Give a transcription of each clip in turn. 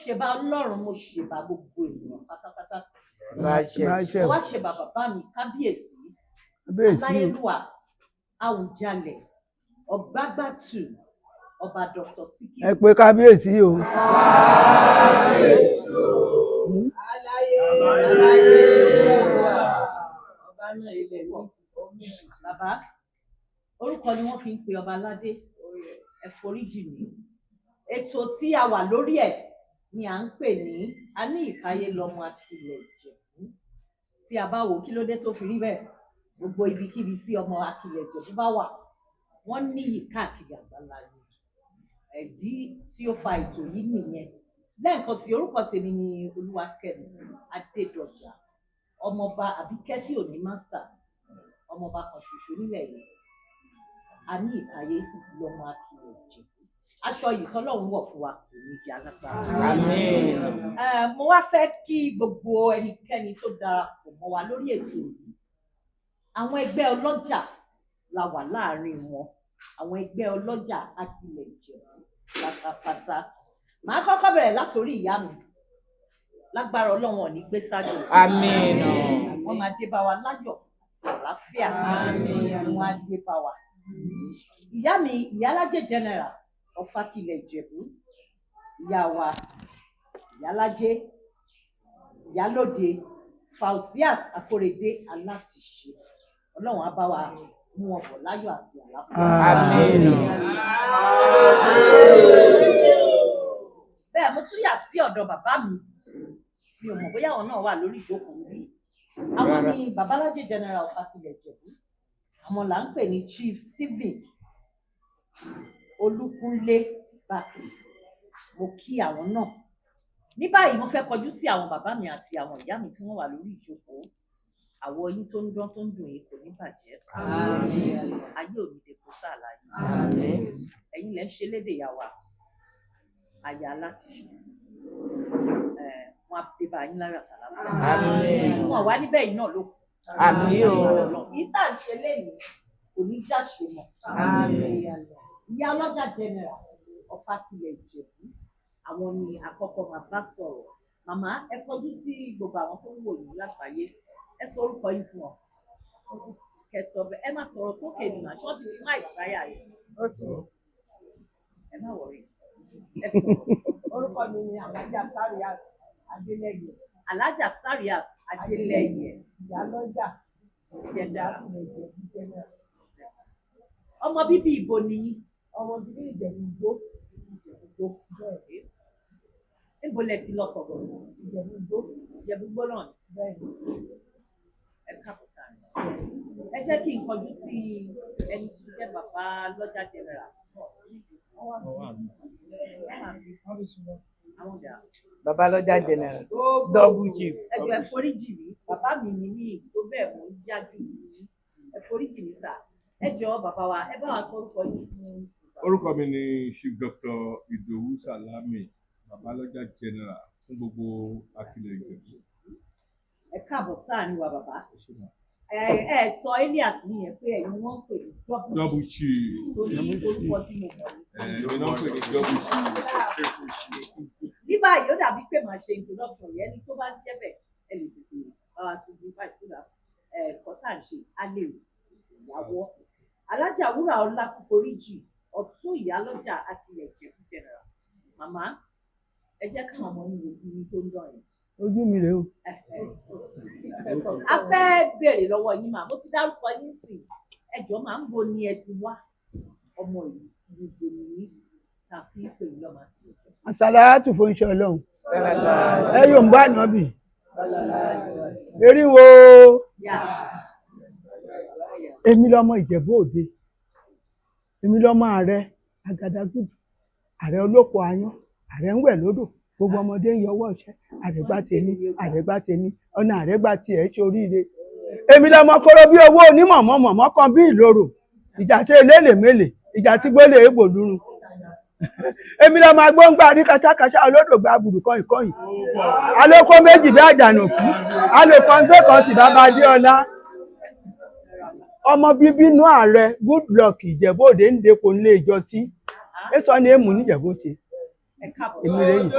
ṣèbà Ọlọ́run, mo ṣèbà gbogbo ènìyàn pátápátá. Báṣẹ. Mo wá ṣèbà bàbá mi kábíyèsí Aláyélúwà Àwùjalẹ̀ Ọ̀gbágbàtù Ọba Dr. Síkírù. Ẹ pé kábíyèsí o. Ọba náà ilẹ̀ ní bàbá. Orúkọ ni wọ́n fi ń pe ọba aládé. Ẹ foríjì mí. Ètò tí a wà lórí ẹ̀ ni à ń pè ní a ní ìkáyé lọ́mọ Akilẹ̀ Ìjẹ̀bú. Tí a bá wò kí ló dé tó fi rí bẹ́ẹ̀, gbogbo ibikíbi tí ọmọ Akilẹ̀ Ìjẹ̀bú bá wà, wọ́n níyì káàkiri àgbáláyé. Ẹ̀dí tí ó fa ètò yìí nìyẹn. Lẹ́ẹ̀kan sí, orúkọ tèmi ni Olúwakẹ́mi Adédọ̀jà, ọmọọba Àbíkẹ́ tí ò ní mástà, ọmọọba kan ṣoṣo nílẹ̀ yìí. A ní ìkáyé lọ́mọ Akilẹ̀ Ìjẹ̀bú. Aṣọ yìí tọ́lọ́run wọ̀ fún wa kò ní di alágbára. Àmín. Mo wá fẹ́ kí gbogbo ẹnikẹ́ni tó darapọ̀ mọ́ wa lórí ètò yìí. Àwọn ẹgbẹ́ ọlọ́jà la wà láàárín wọn. Àwọn ẹgbẹ́ ọlọ́jà Akilẹ̀ Ìjẹ̀bú pátápátá. Màá kọ́kọ́ bẹ̀rẹ̀ látòrí ìyá mi. Lágbára Ọlọ́run ò ní gbé sáájú. Àmín. Wọ́n máa dé bá wa láyọ̀ àti àlàáfíà. Àmín. Wọ́n á dé bá wa. Ìyá mi, Ìyálájé General of Akilẹ̀ Ìjẹ̀bú. Ìyá wa, Ìyálájé, Ìyálóde, Fausias Akórèdé Alátìṣe. Ọlọ́run á bá wa mú wọn bọ̀ láyọ̀ àti àlàáfíà. Àmín. Bẹ́ẹ̀ mo tún yà sí ọ̀dọ̀ bàbá mi. Mi ò mọ̀ bóyá àwọn náà wà lórí ìjókòó rí. Àwọn ni Babalájé General of Akilẹ̀ Ìjẹ̀bú. Àwọn là ń pè ní Chief Stephen Olúkúnlé Bákì. Mo kí àwọn náà. Ní báyìí mo fẹ́ kọjú sí àwọn bàbá mi àti àwọn ìyá mi tí wọ́n wà lórí ìjókòó. Àwọ̀ yín tó ń dán tó ń dùn yín kò ní bàjẹ́. Ayé ò ní depo sáàlà yín. Ẹ̀yin lẹ ń ṣe lédè ìyá wa. Aya Alátìṣe. Wọ́n á dé bá yín lára àtàlà. Wọ́n wá níbẹ̀ yìí náà ló kù. Àmín o. Yìí tá à ń ṣe lénìí kò ní jáṣe mọ́. Ìyá ọlọ́jà General of Akilẹ̀ Ìjẹ̀bú. Àwọn ni àkọ́kọ́ máa bá sọ̀rọ̀. Màmá ẹ kọjú sí gbogbo àwọn tó ń wò yín lágbàáyé. Ẹ sọ orúkọ yín fún wọn. Kẹsọ ẹ má sọ̀rọ̀ sókè nù náà ṣọ́ọ̀tì fún àìsáyà yìí. Ẹ má wọrí. Ẹ sọ̀rọ̀. Orúkọ mi ni Alájà Sariat Adélẹ́yẹ. Alájà Sariat Adélẹ́yẹ. Ìyálọ́jà Ìjẹ̀dá. General. Ọmọ bíbí ìbò nìyí. Ọmọ bíbí Ìjẹ̀bú-Igbó. Níbo lẹ ti lọ́kọ̀ bọ̀? Ìjẹ̀bú-Igbó. Ìjẹ̀bú-Igbó náà ni. Bẹ́ẹ̀ ni. Ẹ káàbọ̀ sáà. Ẹ jẹ́ kí n kọjú sí ẹni tó jẹ́ bàbá lọ́jà General. Babalọ́jà General. Double chief. Ẹ jọ̀ọ́ ẹ foríjì mí. Bàbá mi ní mí tó bẹ́ẹ̀ mú yájú sí i. Ẹ foríjì mí sà. Ẹ jọ̀ọ́ bàbá wa, ẹ bá wa sọ orúkọ yín fún. Orúkọ mi ni Chief Dr. Ìdòwú Sàlámì, Babalọ́jà General fún gbogbo Akilẹ̀ Ìjẹ̀bú. Ẹ káàbọ̀ sáà ni wa bàbá. Ẹ sọ Elias yẹn pé ẹ̀yin wọ́n ń pè ní Double chief. torí orúkọ tí mo mọ̀ ní sí. Èmi náà ń pè ní double chief. Ní báyìí ó dàbí pé màá ṣe introduction yẹn ní tó bá jẹ́ bẹ́ẹ̀ ẹ lè tètè bá wa signify so that ẹ̀kọ́ tá à ń ṣe á lè tètè yáwọ́. Alájà Wúrà Ọlákúforíjì ọ̀tún ìyálọ́jà Akilẹ̀ Ìjẹ̀bú General. Màmá ẹ jẹ́ káwọn ọmọ yín ojú yín tó ń dán yẹn. Ojú mi rèé o. A fẹ́ béèrè lọ́wọ́ yín mà, mo ti dárúkọ yín sí ẹ jọ̀ọ́ máa ń bo ni ẹ ti wá ọmọ yìí gbogbo nìyí tá a fi ń pè lọ́mọ Akilẹ̀ Ìjẹ̀bú. Àsàlátù fún iṣẹ́ Ọlọ́run. Ẹ yóò ń bá ànábì. Eriwo. Èmi lọmọ Ìjẹ̀bú Òde. Èmi lọmọ ààrẹ Àgàdàgùdù. Ààrẹ olóko ayán. Ààrẹ ń wẹ̀ lódò. Gbogbo ọmọdé ń yọwọ́ iṣẹ́. Àrẹ̀gbá tèmi, àrẹ̀gbá tèmi. Ọ̀nà àrẹ̀gbá tiẹ̀ ṣe oríire. Èmi lọmọ kóró bí owó onímọ̀mọ́ kan bí ìloro. Ìjà tí eléèlè mélè. Ìjà tí gbélé ègbò lúrun. Èmi lọmọ agbóngbà rí kàṣàkàṣà olódògbà àbùrù kọ́yìn. Alókó méjì bí àjànàkú. Alòkan gbé kan sì bàbá Adéọlá. Ọmọ bíbí inú ààrẹ Goodluck Ìjẹ̀bú Òde ń depo nílé ìjọsí. Èso ni èmù níjẹ̀bú ṣe. ẹ káàbọ̀. èmi rèé yìí.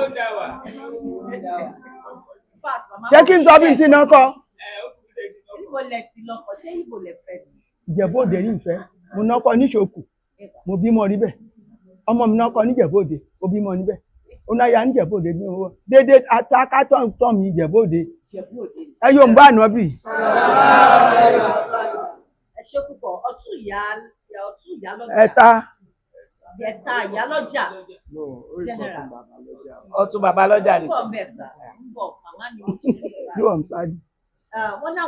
Fast, màmá Ṣé kí n sọ bí n ti náà kọ? Ibo lẹ ti lọkọ, ṣé Ibo lẹ fẹ́ ni? Ìjẹ̀bú Òde ní ìfẹ́, mo náà kọ ní Ìṣòkù, mo bímọ rí bẹ́ẹ̀. Ọmọ mi náà kọ ní Ìjẹ̀bú Òde, mo bímọ níbẹ̀. Ó náà ya ní Ìjẹ̀bú Òde ní owó. Dédé atakátọ̀ tọ̀ mí Ìjẹ̀bú Òde. Ìjẹ̀bú Òde. Ẹ yóò ń bá àná bì. Ẹ ṣé púpọ̀, ọtún ìyá lọ́jà. Ẹ̀ta. Ẹ̀ta ìyá lọ́jà. General. Ọ̀tún bàbá lọ́jà ni. Púpọ̀ mẹ́sà, ń bọ̀, màmá ni mo ṣe nípa. Yóò ń sáájú. Wọ́n ní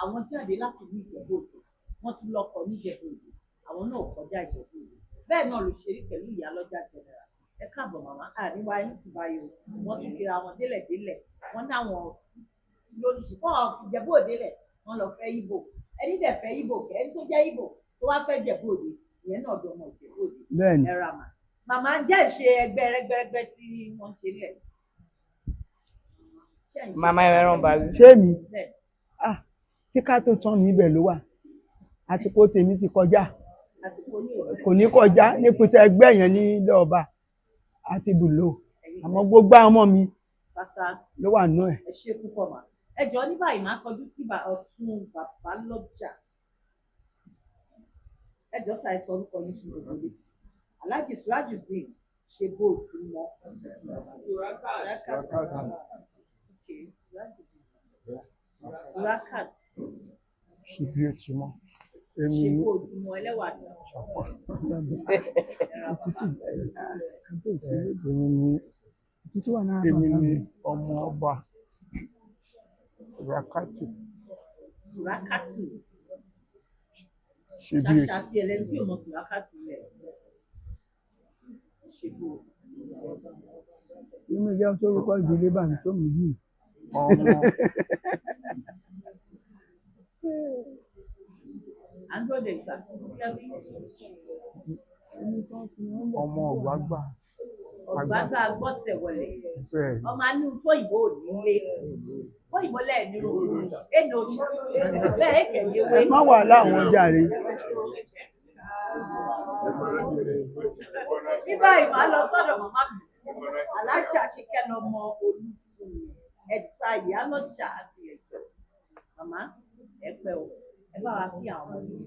àwọn jáde láti ní Ìjẹ̀bú Òde, wọ́n ti lọ́kọ ní Ìjẹ̀bú Òde, àwọn náà kọjá Ìjẹ̀bú Òde. Bẹ́ẹ̀ náà ló ṣe rí pẹ̀lú ìyá lọ́jà General. Ẹ káàbọ̀ màmá, àríwá yín ti báyọ̀, wọ́n tún kíra wọn délẹ̀délẹ̀, wọ́n ní àwọn lóríṣìí Ìjẹ̀bú Òde lẹ̀, wọ́n lọ fẹ́ Ìgbò. Ẹni dẹ̀ fẹ́ Ìgbò kẹ́, ẹni tó jẹ́ Ìgbò tó wá fẹ́ Ìjẹ̀bú Òde, ìyẹn náà dọmọ Ìjẹ̀bú Òde. Bẹ́ẹ̀ni. Ẹ ra mà. Màmá jẹ́ ìṣe ẹgbẹ́ rẹ́gbẹ́rẹ́gbẹ́ tí wọ́n ṣe lẹ̀. Màmá ẹran bàbí. Ṣé mi? Tí ká tó tán mi ibẹ̀ ló wà. Àsìkò tèmi ti kọjá. Kò ní kọjá nípìtẹ ẹgbẹ́ yẹn ní ilé ọba àti bùlọ. Àmọ́ gbogbo àwọn ọmọ mi ló wà nú ẹ̀. Ẹ ṣé púpọ̀ mà. Ẹ jọ̀ọ́ ní báyìí máa kọjú sí ọ̀tún bàbá lọ́jà. Ẹ jọ̀ọ́ sàì sọ orúkọ yín fún gbogbo ilé. Alhaji Surajudeen ṣe bóòtù mọ́. Surakat. Ṣìbí òtún mọ́. Ṣe bóòtù mọ́ ẹlẹ́wà àṣà. Èmi ni ọmọ ọba Surakatu. Surakatu. Ṣìbí Ṣàṣà tí ẹlẹ́ni tí ò mọ Surakatu rẹ̀. Ṣe bóòtù. Inú ìyá tó rúkọ ìdílé bá mi tó mi yìí. Ọmọ ọ̀gbágbà. Ọ̀gbágbà gbọ́sẹ̀ wọlé. Ọmọ anú fóyìnbó ò ní lé. Fóyìnbó lẹ́ẹ̀ ní rògbò. Èdè oṣù. Bẹ́ẹ̀ kẹ̀lé wé. Má wà láwọn jàre. Ní báyìí màá lọ sọ́dọ̀ màmá mi. Alájà Kíkẹ́ lọmọ Olúfún. Ẹ̀sà ìyá lọ́jà àti ẹ̀jọ̀. Màmá ẹ pẹ́ o. Ẹ bá wa kí àwọn ọmọ yìí.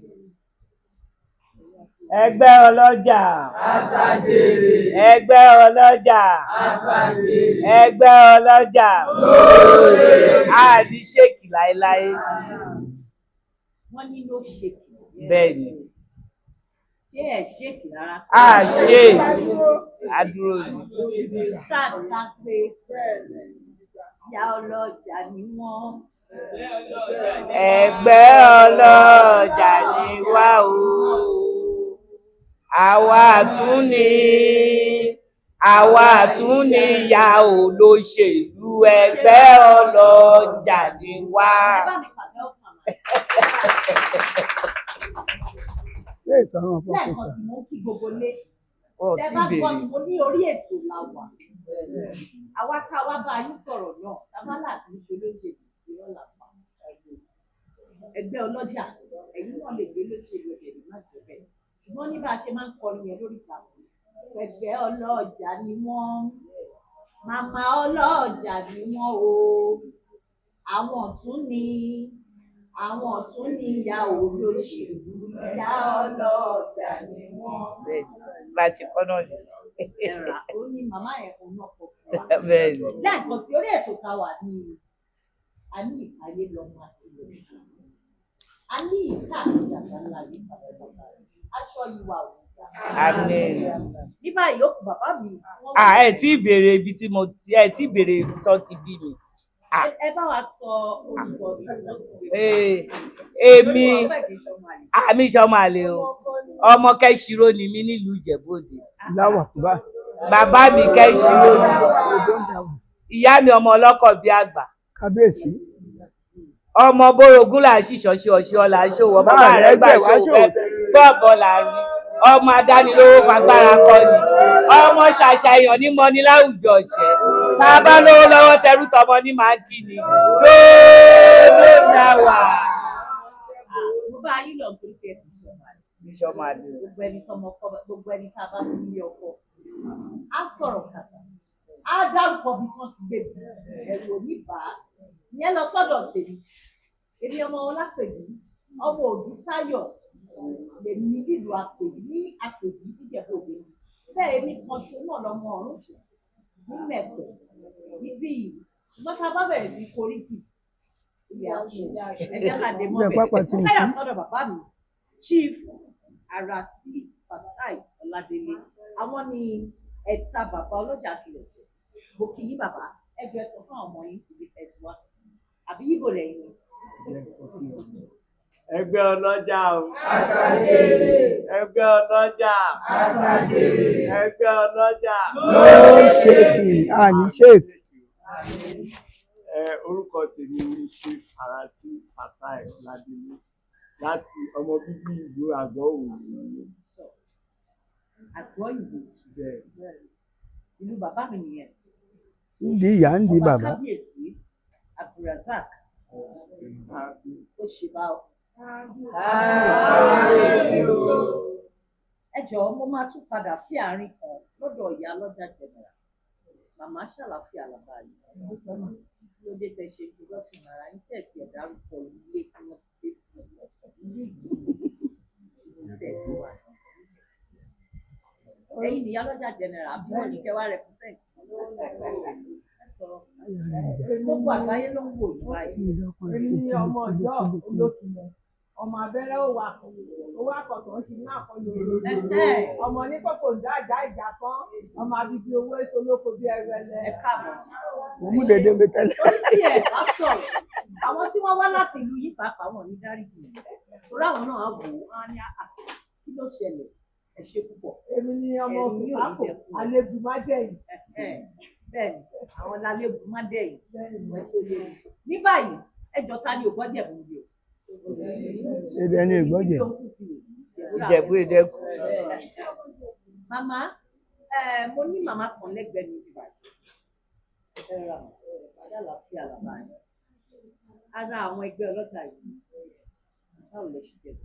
Ẹgbẹ́ ọlọ́jà. Àtàjèrè. Ẹgbẹ́ ọlọ́jà. Àtàjèrè. Ẹgbẹ́ ọlọ́jà. Lóòrè. Àdí ṣèkì láéláé. Wọ́n ní ló ṣèkì. Bẹ́ẹ̀ni. Ṣé ẹ̀ ṣèkì rárá? A ṣe àdúró ni. Sáà ká pé ìyá ọlọ́jà ni wọ́n. Ẹgbẹ́ ọlọ́jà ni wá o. Àwa tún ní ìyá olóṣèlú. Ẹgbẹ́ ọlọ́jà ni wá. Lẹ́ẹ̀kan sí mo kí gbogbo lé. Tẹ bá gbọ́ mi, mo ní orí ètò la wà. Àwa tá a wá bá yín sọ̀rọ̀ náà, tá a bá láti ní ṣolóṣèlú ìrọ̀ làpá. Ẹgbẹ́ ọlọ́jà, ẹ̀yin náà lè gbé lóṣèlú ẹ̀dẹ̀ má jẹ́ bẹ́ẹ̀. Ṣùgbọ́n ní bá a ṣe máa ń kọrin yẹn lórí ìtàkùn. Ẹgbẹ́ ọlọ́jà ni wọ́n. Màmá ọlọ́jà ni wọ́n o. Àwọn ọ̀tún ni ìyá olóṣèlú. Ìyá ọlọ́jà ni wọ́n. Bá a ṣe kọ́ náà ni. Ẹ̀rà ó ní màmá ẹ̀ kò náà kọ fún wa. Lẹ́ẹ̀kan sí orí ètò tá a wà ní a ní ìkàyé lọ́mọ àtìlẹ́. A ní ìka àtìjàgbá ńlá yìí pàtàkì. Aṣọ ìwà òwúrọ̀. Àmín. Ní báyìí ó kù bàbá mi. Ẹ tí ì béèrè ibi tí mo ti ẹ tí ì béèrè ibi tó ti bí mi. Ẹ bá wa sọ orúkọ mi. Èmi àmì ìṣọmọ àlè o. Ọmọ Kẹ́ṣirò ni mí nílùú Ìjẹ̀bú Òde. Láwà tó bá. Bàbá mi Kẹ́ṣirò ni. Ìyá mi ọmọ ọlọ́kọ̀ bí àgbà. Kábíyèsí. Ọmọ bórogún là ń ṣìṣọ́ sí ọṣẹ́ ọ̀la ń ṣòwò. Bàbá rẹ̀ gbà ṣòwò bọ́ọ̀bọ̀ là ń rí. Ọmọ adánilówó fagbára kọ́ ni. Ọmọ ṣàṣàyàn ní mọ ní láwùjọ ọ̀ṣẹ́. Tá a bá lówó lọ́wọ́ tẹrú tọmọ ní máa ń kí ni. Lóòó dá wà. Mo bá yín lọ gbé pé Ìṣọmọ àlè. gbogbo ẹni tọmọ kọ gbogbo ẹni tá a bá fún ilé ọkọ á sọ̀rọ̀ kàṣà á dárúkọ bí wọ́n ti gbé bí ẹ̀rù ò ní bà á ìyẹn lọ sọ́dọ̀ tèmi èmi ọmọ Ọlápèjú ọmọ Òdútáyọ̀ lèmi nílùú Àpèjú ní Àpèjú níjẹ̀bú-Òde bẹ́ẹ̀ èmi kan ṣo náà lọmọ ọ̀run ní Mẹ̀pẹ̀ níbí yìí ṣùgbọ́n tá a bá bẹ̀rẹ̀ sí koríki ẹ̀jẹ̀ ká dé mọ́bẹ̀ fẹ́yà sọ́dọ̀ bàbá mi Chief Arasi Fatai Ọládélé àwọn ni ẹ̀ta bàbá ọlọ́jà kìlọ̀ jẹ́ mo kì í bàbá ẹjọ́ ẹ sọ fún àwọn ọmọ yín ibi tẹ̀ tí wá àbí yíbo lẹ́yìn. Ẹgbẹ́ ọlọ́jà o. Àtàjèrè. Ẹgbẹ́ ọlọ́jà. Àtàjèrè. Ẹgbẹ́ ọlọ́jà. No shaking, àní shake. Orúkọ tèmi ni Chief Arasi Fatai Ọládélé láti ọmọ bíbí ìlú Àgọ́ Òwú. Àgọ́ Ìwò ìlú bàbá mi nìyẹn. Ndí ìyá ń di bàbá. Ọba kábíyèsí Abdulrasaq Òṣìbà ẹ jọ̀ọ́ mo máa tún padà sí àárín kan lọ́dọ̀ ìyá lọ́jà general màmá ṣàlàfíà làbá yìí ló dé tẹ ṣe production ara yín tẹ̀ tí ẹ̀ dárúkọ ilé tí wọ́n ti gbé ilé ìgbìmọ̀ tí wà. Ẹ̀yin ni ìyá lọ́jà general àbí wọ́n ní kẹ́ wá represent ẹ sọ̀rọ̀ gbogbo àgbáyé ló ń wò yín báyìí. Èmi ni ọmọ ọjọ́ olókùnrin ọmọ abẹ́rẹ́ owó akọ̀tọ̀ ń ṣe ní àkọlù olóògbé ọmọ oníkókò ń dájà ìjà kan ọmọ abíbí owó èso olóko bí ẹrù ẹlẹ. Ẹ káàbọ̀. Mo mú dédé mi tẹ́lẹ̀. Torí tí ẹ bá sọ̀rọ̀ àwọn tí wọ́n wá láti ìlú yìí pàápàá wọn ní dáríjì torí àwọn náà á wò ó á ní kí ló ṣẹlẹ̀ ẹ ṣe púpọ̀. Èmi ni ọmọ òkùnkàkò àlejò májẹ̀yìn. Bẹ́ẹ̀ni àwọn lálébù má dẹ̀yìn ẹ̀sọ́ lé ní báyìí ẹjọ́ ta ni ò gbọ́ jẹ̀bù yìí o. Èdè ẹni ìgbọ́jẹ̀. Ìjẹ̀bú Ìdẹ́kù. Màmá mo ní màmá kan lẹ́gbẹ̀ẹ́ mi nígbà àlàáfíà làbá yẹn ara àwọn ẹgbẹ́ ọlọ́jà yìí báwo lè ṣe jẹ́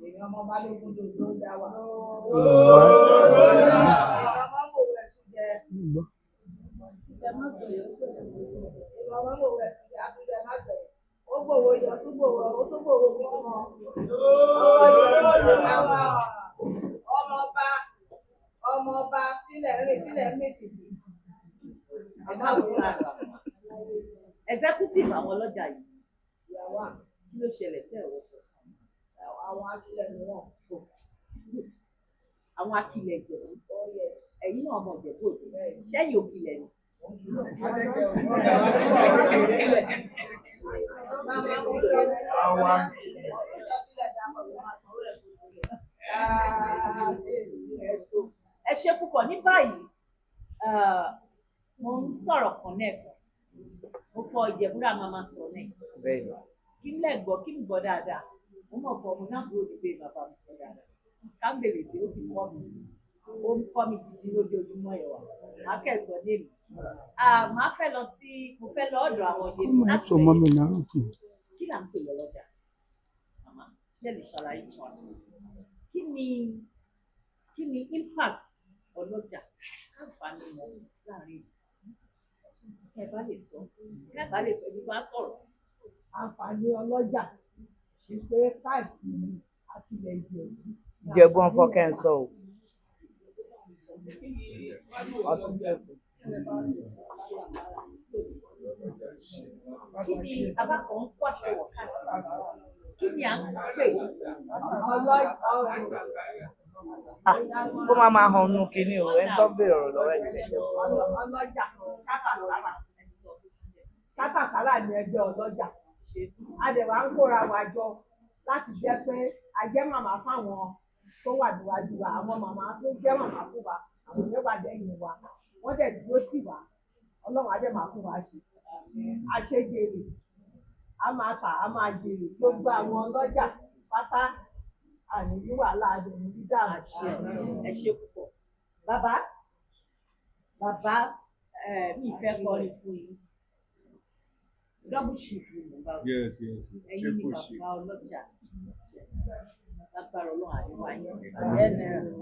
Èèyàn ọmọ balógun dòdò dá wa. Ọmọ mò rẹ̀ sí jẹ. Ọmọ mò rẹ̀ sí jẹ àsúnjẹ má gbẹ̀. Ó gbòòwò ìjọ tún gbòòwò ó tún gbòòwò bímọ. Ọmọ ìjọ ló ká wá. Ọmọ ọba tílẹ̀ méjìdì. executive àwọn ọlọ́jà yìí ìyàwó kí ló ṣẹlẹ̀ tí ẹ̀rọ sọ. Àwọn akílẹ̀ ni wọ́n. Àwọn akílẹ̀ Ìjẹ̀bú ẹ̀yin náà ọmọ Ìjẹ̀bú Òde ṣẹ́yìn òkìlẹ̀ ni. Ẹ ṣe púpọ̀ ní báyìí mo ń sọ̀rọ̀ kan lẹ́ẹ̀kan mo fọ Ìjẹ̀búrà máa sọ náà kí n lẹ́gbọ́ kí n gbọ́ dáadáa mo mọ̀ fọ ọmọ náà kúrò nígbè bàbá mi sọ dáadáa kámbèlè tí ó ti kọ́ mi ó ń kọ́ mi gidi lójoojúmọ́ ẹ̀wà akẹ́sọ̀ lèmi màá fẹ́ lọ sí mo fẹ́ lọ ọ̀dọ̀ àwọn yẹn láti bẹ̀rẹ̀ kí là ń pè lọ́lọ́jà màmá ṣe lè ṣàlàyé fún wa kí ni impact ọlọ́jà káǹfààní wọn láàrin ẹ bá lè sọ ẹ bá lè sọ ibi bá sọ̀rọ̀. Àǹfààní ọlọ́jà ṣe pé káàkiri àtìlẹ̀ Ìjẹ̀bú. Ìjẹ̀bú wọn fọ́kẹ́ ń sọ o. Ọtún fẹ́ kù sí. Kí ni abákan ń kó aṣọ wọ̀ káàkiri? Kí ni à ń pè? Kó máa hàn nù kínní o, ẹni tó bèrè ọ̀rọ̀ lọ́wọ́ ẹ̀ jẹ́. Ọlọ́jà kátàkárà ni ẹgbẹ́ ọlọ́jà. A dẹ̀ wá ń kóra wa jọ láti jẹ́ pé a jẹ́ màmá fáwọn tó wà níwájú wa, àwọn màmá tó jẹ́ màmá fún wa, àwọn oníwàjẹ́ yìí wa, wọ́n dẹ̀ dúró tì wá, Ọlọ́run á dẹ̀ máa fún wa ṣe. Àṣejèrè, a máa tà, a máa jèrè gbogbo àwọn ọlọ́jà pátá àníyí wàhálà àdéhùn dídá àṣẹ. Ẹ ṣe púpọ̀. Bàbá mi fẹ́ kọrin fún yín. double chief ni mo bá wọ yes yes ẹ̀yin ni bàbá ọlọ́jà lágbára Ọlọ́run àdéhùn ayé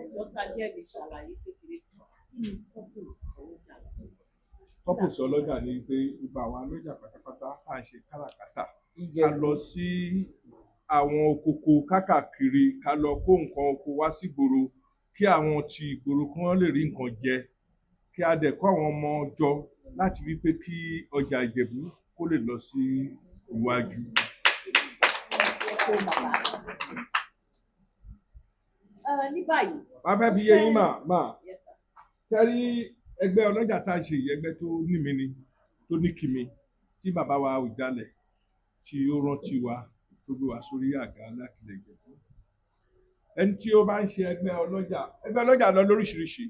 ẹjọ́ sájẹ́ mi ṣàlàyé kékeré kí ni purpose ọlọ́jà. purpose ọlọ́jà ni pé gbogbo àwọn alọ́jà pátápátá à ń ṣe káràkátà ká lọ sí àwọn okoko kákàkiri ká lọ kó nǹkan oko wá sígboro kí àwọn tí ìgboro kí wọ́n lè rí nǹkan jẹ kí a dẹ̀ kó àwọn ọmọ jọ láti rí pé kí ọjà Ìjẹ̀bú kó lè lọ sí iwájú. Ní báyìí. Má fẹ́ fi yé yín mà kẹ́rí ẹgbẹ́ ọlọ́jà tá a ṣe yìí ẹgbẹ́ tó ní mi ni tó ní kìmí tí bàbá wa Awùjalẹ̀ tí ó rántí wa tó gbé wa sórí àga lákìlẹ̀ Ìjẹ̀bú. Ẹni tí ó bá ń ṣe ẹgbẹ́ ọlọ́jà lọ lóríṣiríṣi.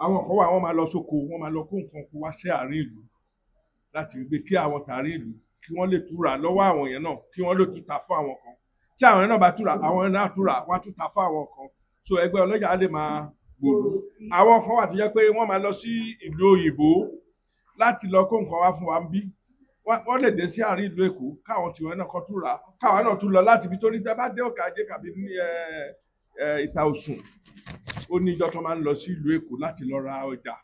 Àwọn kan wà wọ́n máa lọ sóko wọ́n máa lọ kó nǹkan kó wá sí àárín ìlú láti rí pé kí àwọn tààrí ìlú kí wọ́n lè túra lọ́wọ́ àwọn yẹn náà kí wọ́n lè tún ta fún àwọn kan tí àwọn yẹn náà bá túra àwọn yẹn náà túra wọ́n á tún ta fún àwọn kan so ẹgbẹ́ ọlọ́jà lè máa gbòòrò. Àwọn kan wà tó jẹ́ pé wọ́n máa lọ sí ìlú òyìnbó láti lọ kó nǹkan wá fún wa ń bí wọ́n lè dé sí àárín ìlú Èkó káwọn tiwọn náà kan túra káwọn náà tún lọ láti ibi tó ní tẹ́ bá dé Ọ̀kà Ajé kàbí ní Ìta Òsùn ó ní ìjọ tó máa ń lọ sí ìlú Èkó láti lọ ra ọjà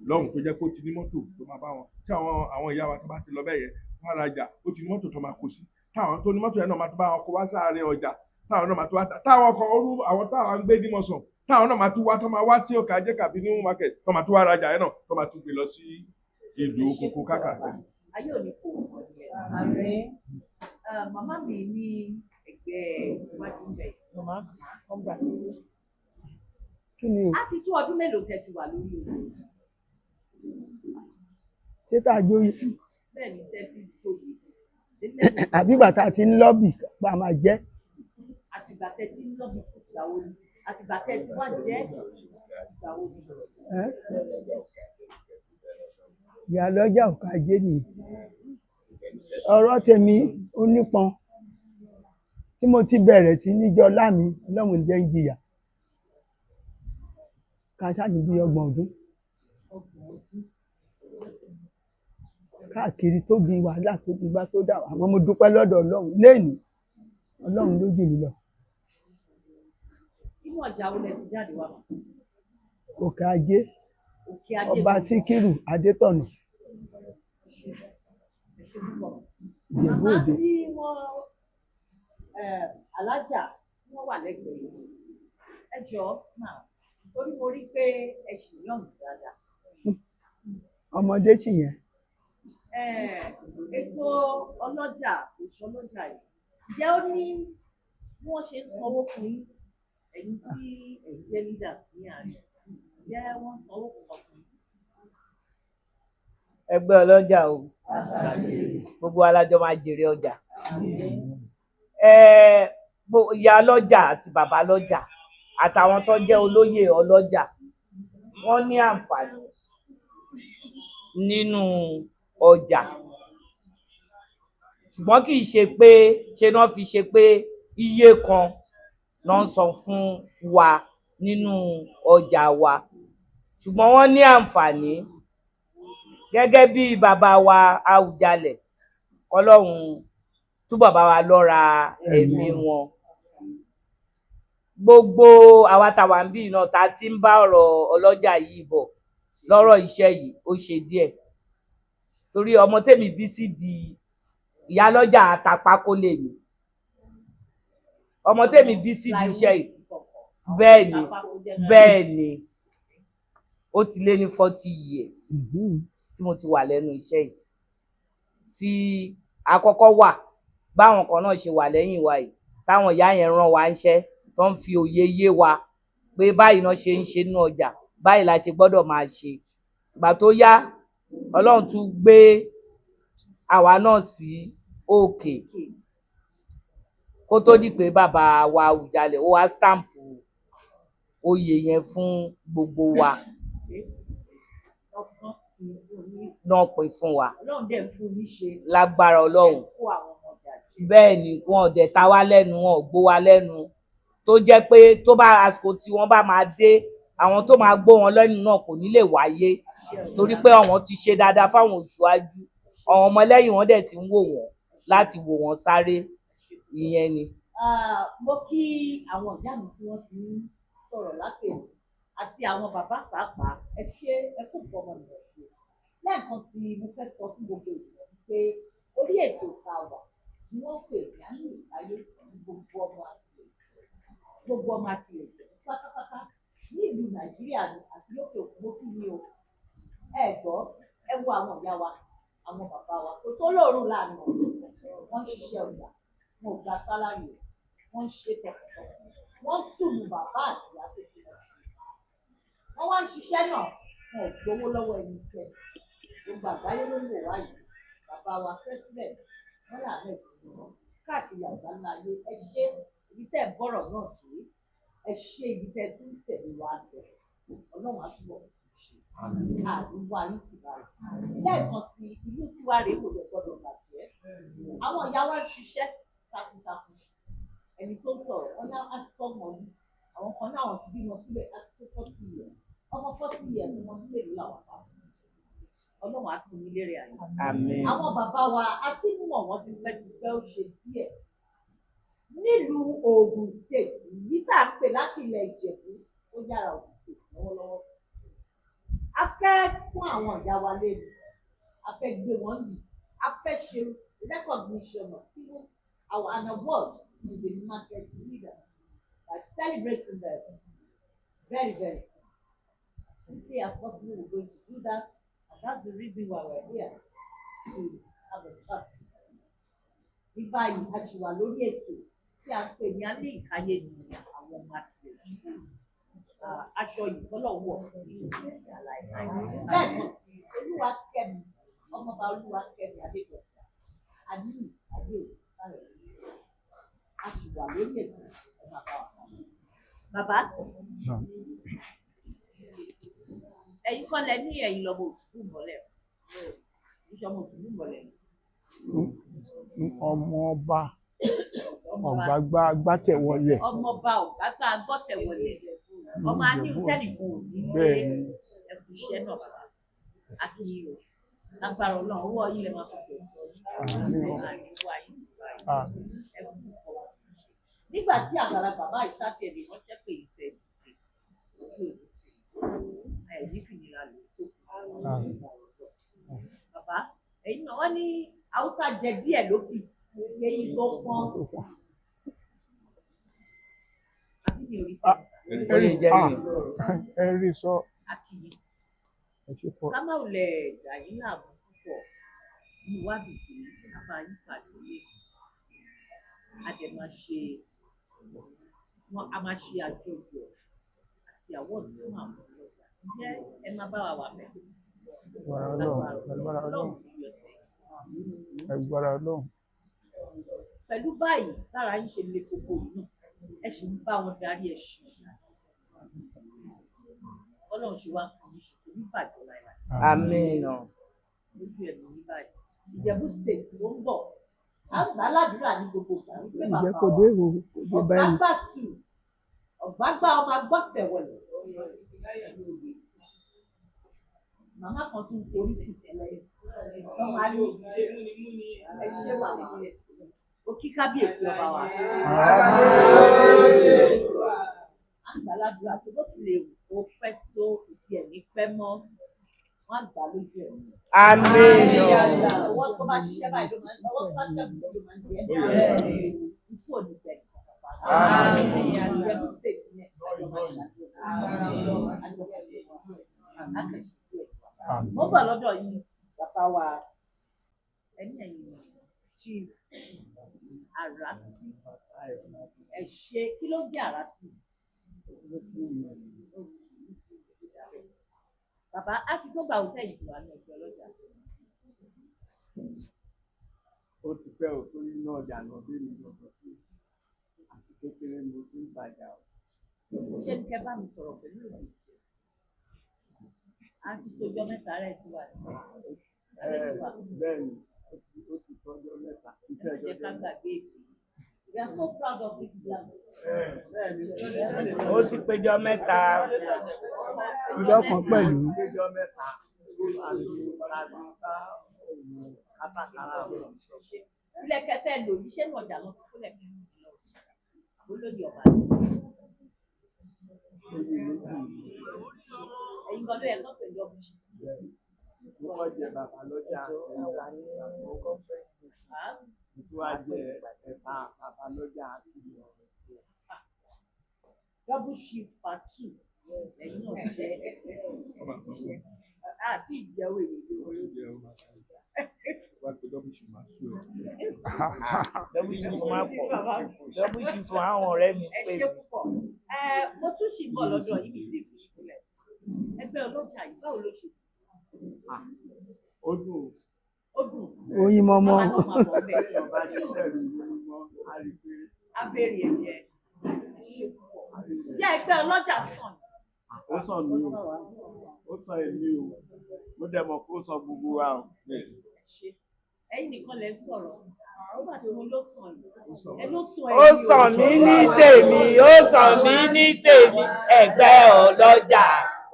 lọ́hùn tó jẹ́ pé ó ti ní mọ́tò tó máa bá wọn tí àwọn ìyá wa tó bá ti lọ bẹ́ẹ̀ yẹn wọ́n ra ọjà ó ti ní mọ́tò tó máa kó sí táwọn tó ní mọ́tò yẹn náà máa tó bá wọn kó wá sáàárín ọjà táwọn náà máa tó wá táwọn ọkọ̀ orú àwọn táwọn ń gbé dímọ̀sán táwọn náà máa tó wá tó máa wá sí Ọ̀kà Ajé kàbí ní market tó máa tó wá rajà yẹn náà tó máa tó gbé lọ sí ìlú kókó káàkiri. Ayé òní kò ààrẹ màmá mi ní ẹgbẹ́ iwájú bẹ̀. Màmá ọgbà. Kí ni o? Á ti tó ọdún mélòó tẹ́ ti wà lórí òun? Ṣé tá a jóyè? Bẹ́ẹ̀ni tẹ́ ti tóbi. Àbí ìgbà tá a ti ń lọ́bì pa máa jẹ́. Àtìgbà tẹ́ ti ń lọ́bì ìgbà wo ni? Àtìgbà tẹ́ ti wá jẹ́ ìgbà wo ni? Ìyá lọ́jà Ọ̀kà Ajé nìyí. Ọ̀rọ̀ tèmi ó nípọn tí mo ti bẹ̀rẹ̀ sí níjọ́ láàmì Ọlọ́run jẹ́ ń jìyà. Ká sáà ní bí 30 ọdún. Káàkiri tó bí wàhálà tó bí bá tó dà àmọ́ mo dúpẹ́ lọ́dọ̀ Ọlọ́run léèní Ọlọ́run ló jù mí lọ. Inú ọjà wo lẹ ti jáde wá? Ọ̀kà Ajé Òkè Ajé. Ọba Síkírù Adétọ̀nà. Ìjẹ̀bú Màmá Òde. tí wọ́n alájà tí wọ́n wà lẹ́gbẹ̀ẹ́ yìí ẹ jọ̀ọ́ máa torí mo rí pé ẹ ṣì yàn mí dáadáa. Ọmọdé sì yẹn. Ètò ọlọ́jà òṣù ọlọ́jà yìí ǹjẹ́ ó ní bí wọ́n ṣe ń sanwó fún yín ẹ̀yin tí ẹ̀yin jẹ́ leaders ní àárín ǹjẹ́ wọ́n ń sanwó púpọ̀ fún yín? Ẹgbẹ́ ọlọ́jà o gbogbo alájọ máa jèrè ọjà ìyá lọ́jà àti bàbá lọ́jà àtàwọn tó jẹ́ olóyè ọlọ́jà wọ́n ní àǹfààní nínú ọjà ṣùgbọ́n kì í ṣe pé ṣe náà fi ṣe pé iye kan náà ń san fún wa nínú ọjà wa ṣùgbọ́n wọ́n ní àǹfààní gẹ́gẹ́ bí bàbá wa Awùjalẹ̀ Ọlọ́run túbọ̀ bá wa lọ́ra ẹ̀mí wọn. Gbogbo àwa táwa ń bí iná ta ti ń bá ọ̀rọ̀ ọlọ́jà yìí bọ̀ lọ́rọ̀ iṣẹ́ yìí ó ṣe díẹ̀ torí ọmọ tèmi bí sí di ìyálọ́jà àtàpákó lè mí ọmọ tèmi bí sí di iṣẹ́ yìí bẹ́ẹ̀ ni ó ti lé ní 40 years tí mo ti wà lẹ́nu iṣẹ́ yìí tí àkọ́kọ́ wà báwọn kan náà ṣe wà lẹ́yìn wa yìí táwọn ìyá yẹn rán wa ńṣẹ́ tó ń fi òye yé wa pé báyìí náà ṣe ń ṣe nínú ọjà báyìí la ṣe gbọ́dọ̀ máa ṣe ìgbà tó yá Ọlọ́run tún gbé àwa náà sí òkè kó tó di pé bàbá wa Awùjalẹ̀ ó wá stamp oyè yẹn fún gbogbo wa náà pè fún wa lágbára Ọlọ́run bẹ́ẹ̀ ni wọn ò dẹ̀ ta wá lẹ́nu wọn ò gbó wa lẹ́nu tó jẹ́ pé tó bá àsìkò tí wọ́n bá máa dé àwọn tó máa gbó wọn lẹ́nu náà kò ní lè wáyé torí pé àwọn ti ṣe dáadáa fáwọn òṣùwájú àwọn ọmọlẹ́yìn wọn dẹ̀ ti ń wò wọ́n láti wò wọ́n sáré ìyẹn ni. Mo kí àwọn ìyá mi tí wọ́n ti ń sọ̀rọ̀ láti èdè àti àwọn bàbá pàápàá ẹ ṣe ẹ kò fọmọ nìyẹn ṣe lẹ́ẹ̀kan sí mo fẹ́ sọ fún gbogbo ènìyàn pé orí ètò ìta wà ni wọ́n pè ní àánú ìtayé gbogbo ọmọ àkìlẹ̀ pátápátá ní ìlú Nàìjíríà àti lókè òkun ló kí ni o ẹ gbọ́ ẹ wo àwọn ìyá wa àwọn bàbá wa kò sólóòrùn láàrin wọn ń ṣiṣẹ́ ọjà wọn ò gba sálárì wọn ń ṣe tọkàntọkàn wọn ń tùlù bàbá àti ìyá tó ti lọ wọn wá ń ṣiṣẹ́ náà wọn ò gbowó lọ́wọ́ ẹnikẹ́ni gbogbo àgbáyé ló ń wò wá yìí bàbá wa president wọn là mẹ tì wọn káàkiri àgbáńlá ayé ẹ ṣe ibi tẹ́ ń bọ̀rọ̀ náà tó ẹ ṣe ibi tẹ́ tún tẹ̀lé wa lọ Ọlọ́run àtúbọ̀ àdúgbò ayé ti báyìí lẹ́ẹ̀kan sí ìlú tiwa rèé kò lè gbọdọ̀ bàjẹ́ àwọn ìyá wa ń ṣiṣẹ́ takuntakun ẹni tó sọ̀rọ̀ wọn ní àtúntò mọ̀lú àwọn kan náà wọ́n ti bímọ sílẹ̀ láti tó 40 years ọmọ 40 years ni wọ́n ń lè lò àwọn àpapọ̀ Ọlọ́run á tún ní lérè àyè. Àwọn bàbá wa àti mọ̀ wọ́n ti pẹ́ ó ṣe díẹ̀ nílùú Ògùn state yìí tá à ń pè lákìlẹ̀ Ìjẹ̀bú ó yára Ògùn state lọ́wọ́lọ́wọ́ a fẹ́ fún àwọn ìyá wa lẹ́nu a fẹ́ gbé wọn yìí a fẹ́ ṣe recognition of people and award to the market leaders by celebrating them very very soon as quickly as possible we're going to do that and that's the reason why we're here to have a chat. Ní báyìí a ṣì wà lórí ètò tí a ń pè ní alẹ́ ìkáyé ní àwọn ọmọ àgbẹ̀ aṣọ ìkọlọ̀ wọ̀ fún mi lẹ́ẹ̀kan sí Olúwakẹ́mi ọmọọba Olúwakẹ́mi Adéjọba àníyí Adéòkú sáré a sì wà lórí ètò ọmọ àbá wa. Bàbá ẹ̀yin kan lẹ ní ẹ̀yin lọ́mọ òtútù mọ́lẹ̀ ìṣọmọ òtútù mọ́lẹ̀. ọmọọba ọ̀gbágbá gbátẹ̀wọlẹ̀. ọmọọba ọ̀gbágbá gbọ́tẹ̀wọlẹ̀ ọmọ aníwútẹ́nìkù nílé ẹkú iṣẹ́ náà bàbá akíyò lágbára Ọlọ́run owó yìí lè máa fi bẹ̀rẹ̀ sí ọjọ́ àríwá yìí ti báyìí ẹkú fọwọ́. Nígbà tí àgbàlagbà báyìí láti ẹ̀mí wọ́n jẹ́ pé ìfẹ́ ìdíje ojú èdè tí ẹ̀yìn nífìnira lè tó bàbá ẹ̀yin náà wọ́n ní Haúsá jẹ díẹ̀ lókì èyí tó pọ́n àbí mi ò rí sẹ́yìn ẹrí sọ akíyè kámáwùlẹ̀ ìdáyín náà mú púpọ̀ ní ìwádìí pé abáyín pàdé a máa ṣe àjọyọ̀ àti àwọ̀dù fún àwọn ọlọ́jà ǹjẹ́ ẹ máa bá wa wà mẹ́rin ẹgbàrá Ọlọ́run. Pẹ̀lú báyìí lára yín ṣe le koko yìí ẹ sì ń bá wọn darí ẹ̀sìn Ọlọ́run ṣe wá fún yín ṣètò níbàjẹ́ láìláì. Àmín. Lójú ẹ̀mí ní báyìí Ìjẹ̀bú state ló ń bọ̀ àgbà aládùúrà ní gbogbo ìgbà wípé bàbá Ọ̀gbágbá tù Ọ̀gbágbá ọmọ agbọ́tẹ̀wọlẹ̀ màmá kan tún torí kù tẹ́lẹ̀ ọmọ ayé ẹ ṣe wà ó kí kábíyèsí ọba wa àgbàlagbà tó bó ti lè wò ó pẹ́ tó kò tiẹ̀ ní pẹ́ mọ́ wọ́n àgbà lójú ẹ̀. Àmín. Ọwọ́ tó bá ṣiṣẹ́ báyìí ló máa ń ọwọ́ tó bá ṣiṣẹ́ ló máa ń di ẹni ikú òní bẹ̀rẹ̀ Ìjẹ̀bú state ní ẹ̀jọ̀ máa ṣàdúrà mo bọ̀ lọ́dọ̀ yìí bàbá wa ẹ̀yìn chief Àràsí ẹ ṣe kí ló jẹ́ Àràsí. Bàbá á ti tó gba òtẹ́ ìtura ní ẹgbẹ́ ọlọ́jà. Ó ti pẹ́ ò torí náà ọjà náà bí mi lọ́kọ̀ sí àti kékeré mo ti ń tajà o. Ṣé ní kẹ́ bá mi sọ̀rọ̀ pẹ̀lú ìlú ìjẹ́? Á ti tójọ́ mẹ́ta rẹ̀ ti wà nípa. Bẹ́ẹ̀ni, ó ti tọ́jọ́ mẹ́ta. Ẹ jẹ́ ká gbàgbé èdè. We are so proud of this land. Ó ti péjọ mẹ́ta. Ìjọ kan pẹ̀lú. Péjọ mẹ́ta. kátàkárà àwọn ilẹ̀kẹ̀ tẹ́ lò yìí ṣé ní ọjà lọ sí kólẹ̀ kẹsì lọ olóyè ọba ẹ̀yin gan ló yẹ kó pẹ̀lú ọmọ ṣe. wọ́n jẹ bàbá lọ́jà ìtú àjẹ ẹ̀ta bàbá lọ́jà double shift part 2 ẹ̀yin náà jẹ́ àti ìjẹ́wò èyí lórí. double shift máa pọ̀ double shift fún àwọn ọ̀rẹ́ mi ẹ pé ṣe púpọ̀ mo tún ṣì ń bọ̀ lọ́dọ̀ yìí bí tí ì fi sílẹ̀ ẹgbẹ́ ọlọ́jà yìí báwo ló ṣe ó dùn ó dùn oyin mọmọ màmá náà máa bọ̀ bẹ́ẹ̀ ọba ṣe bẹ̀rù mímọ́ àrígbé abẹ́rẹ́ ẹ̀jẹ̀ ṣe púpọ̀ jẹ́ ẹgbẹ́ ọlọ́jà sàn ó sàn mí o ó sàn èmi o mo dẹ̀ mọ̀ kó sọ gbogbo wa o. ṣe ẹ̀yin nìkan lẹ sọ̀rọ̀ nígbà tí mo ló sàn yìí ẹ ló sàn ó sàn mí ní tèmi ó sàn mí ní tèmi ẹgbẹ́ ọlọ́jà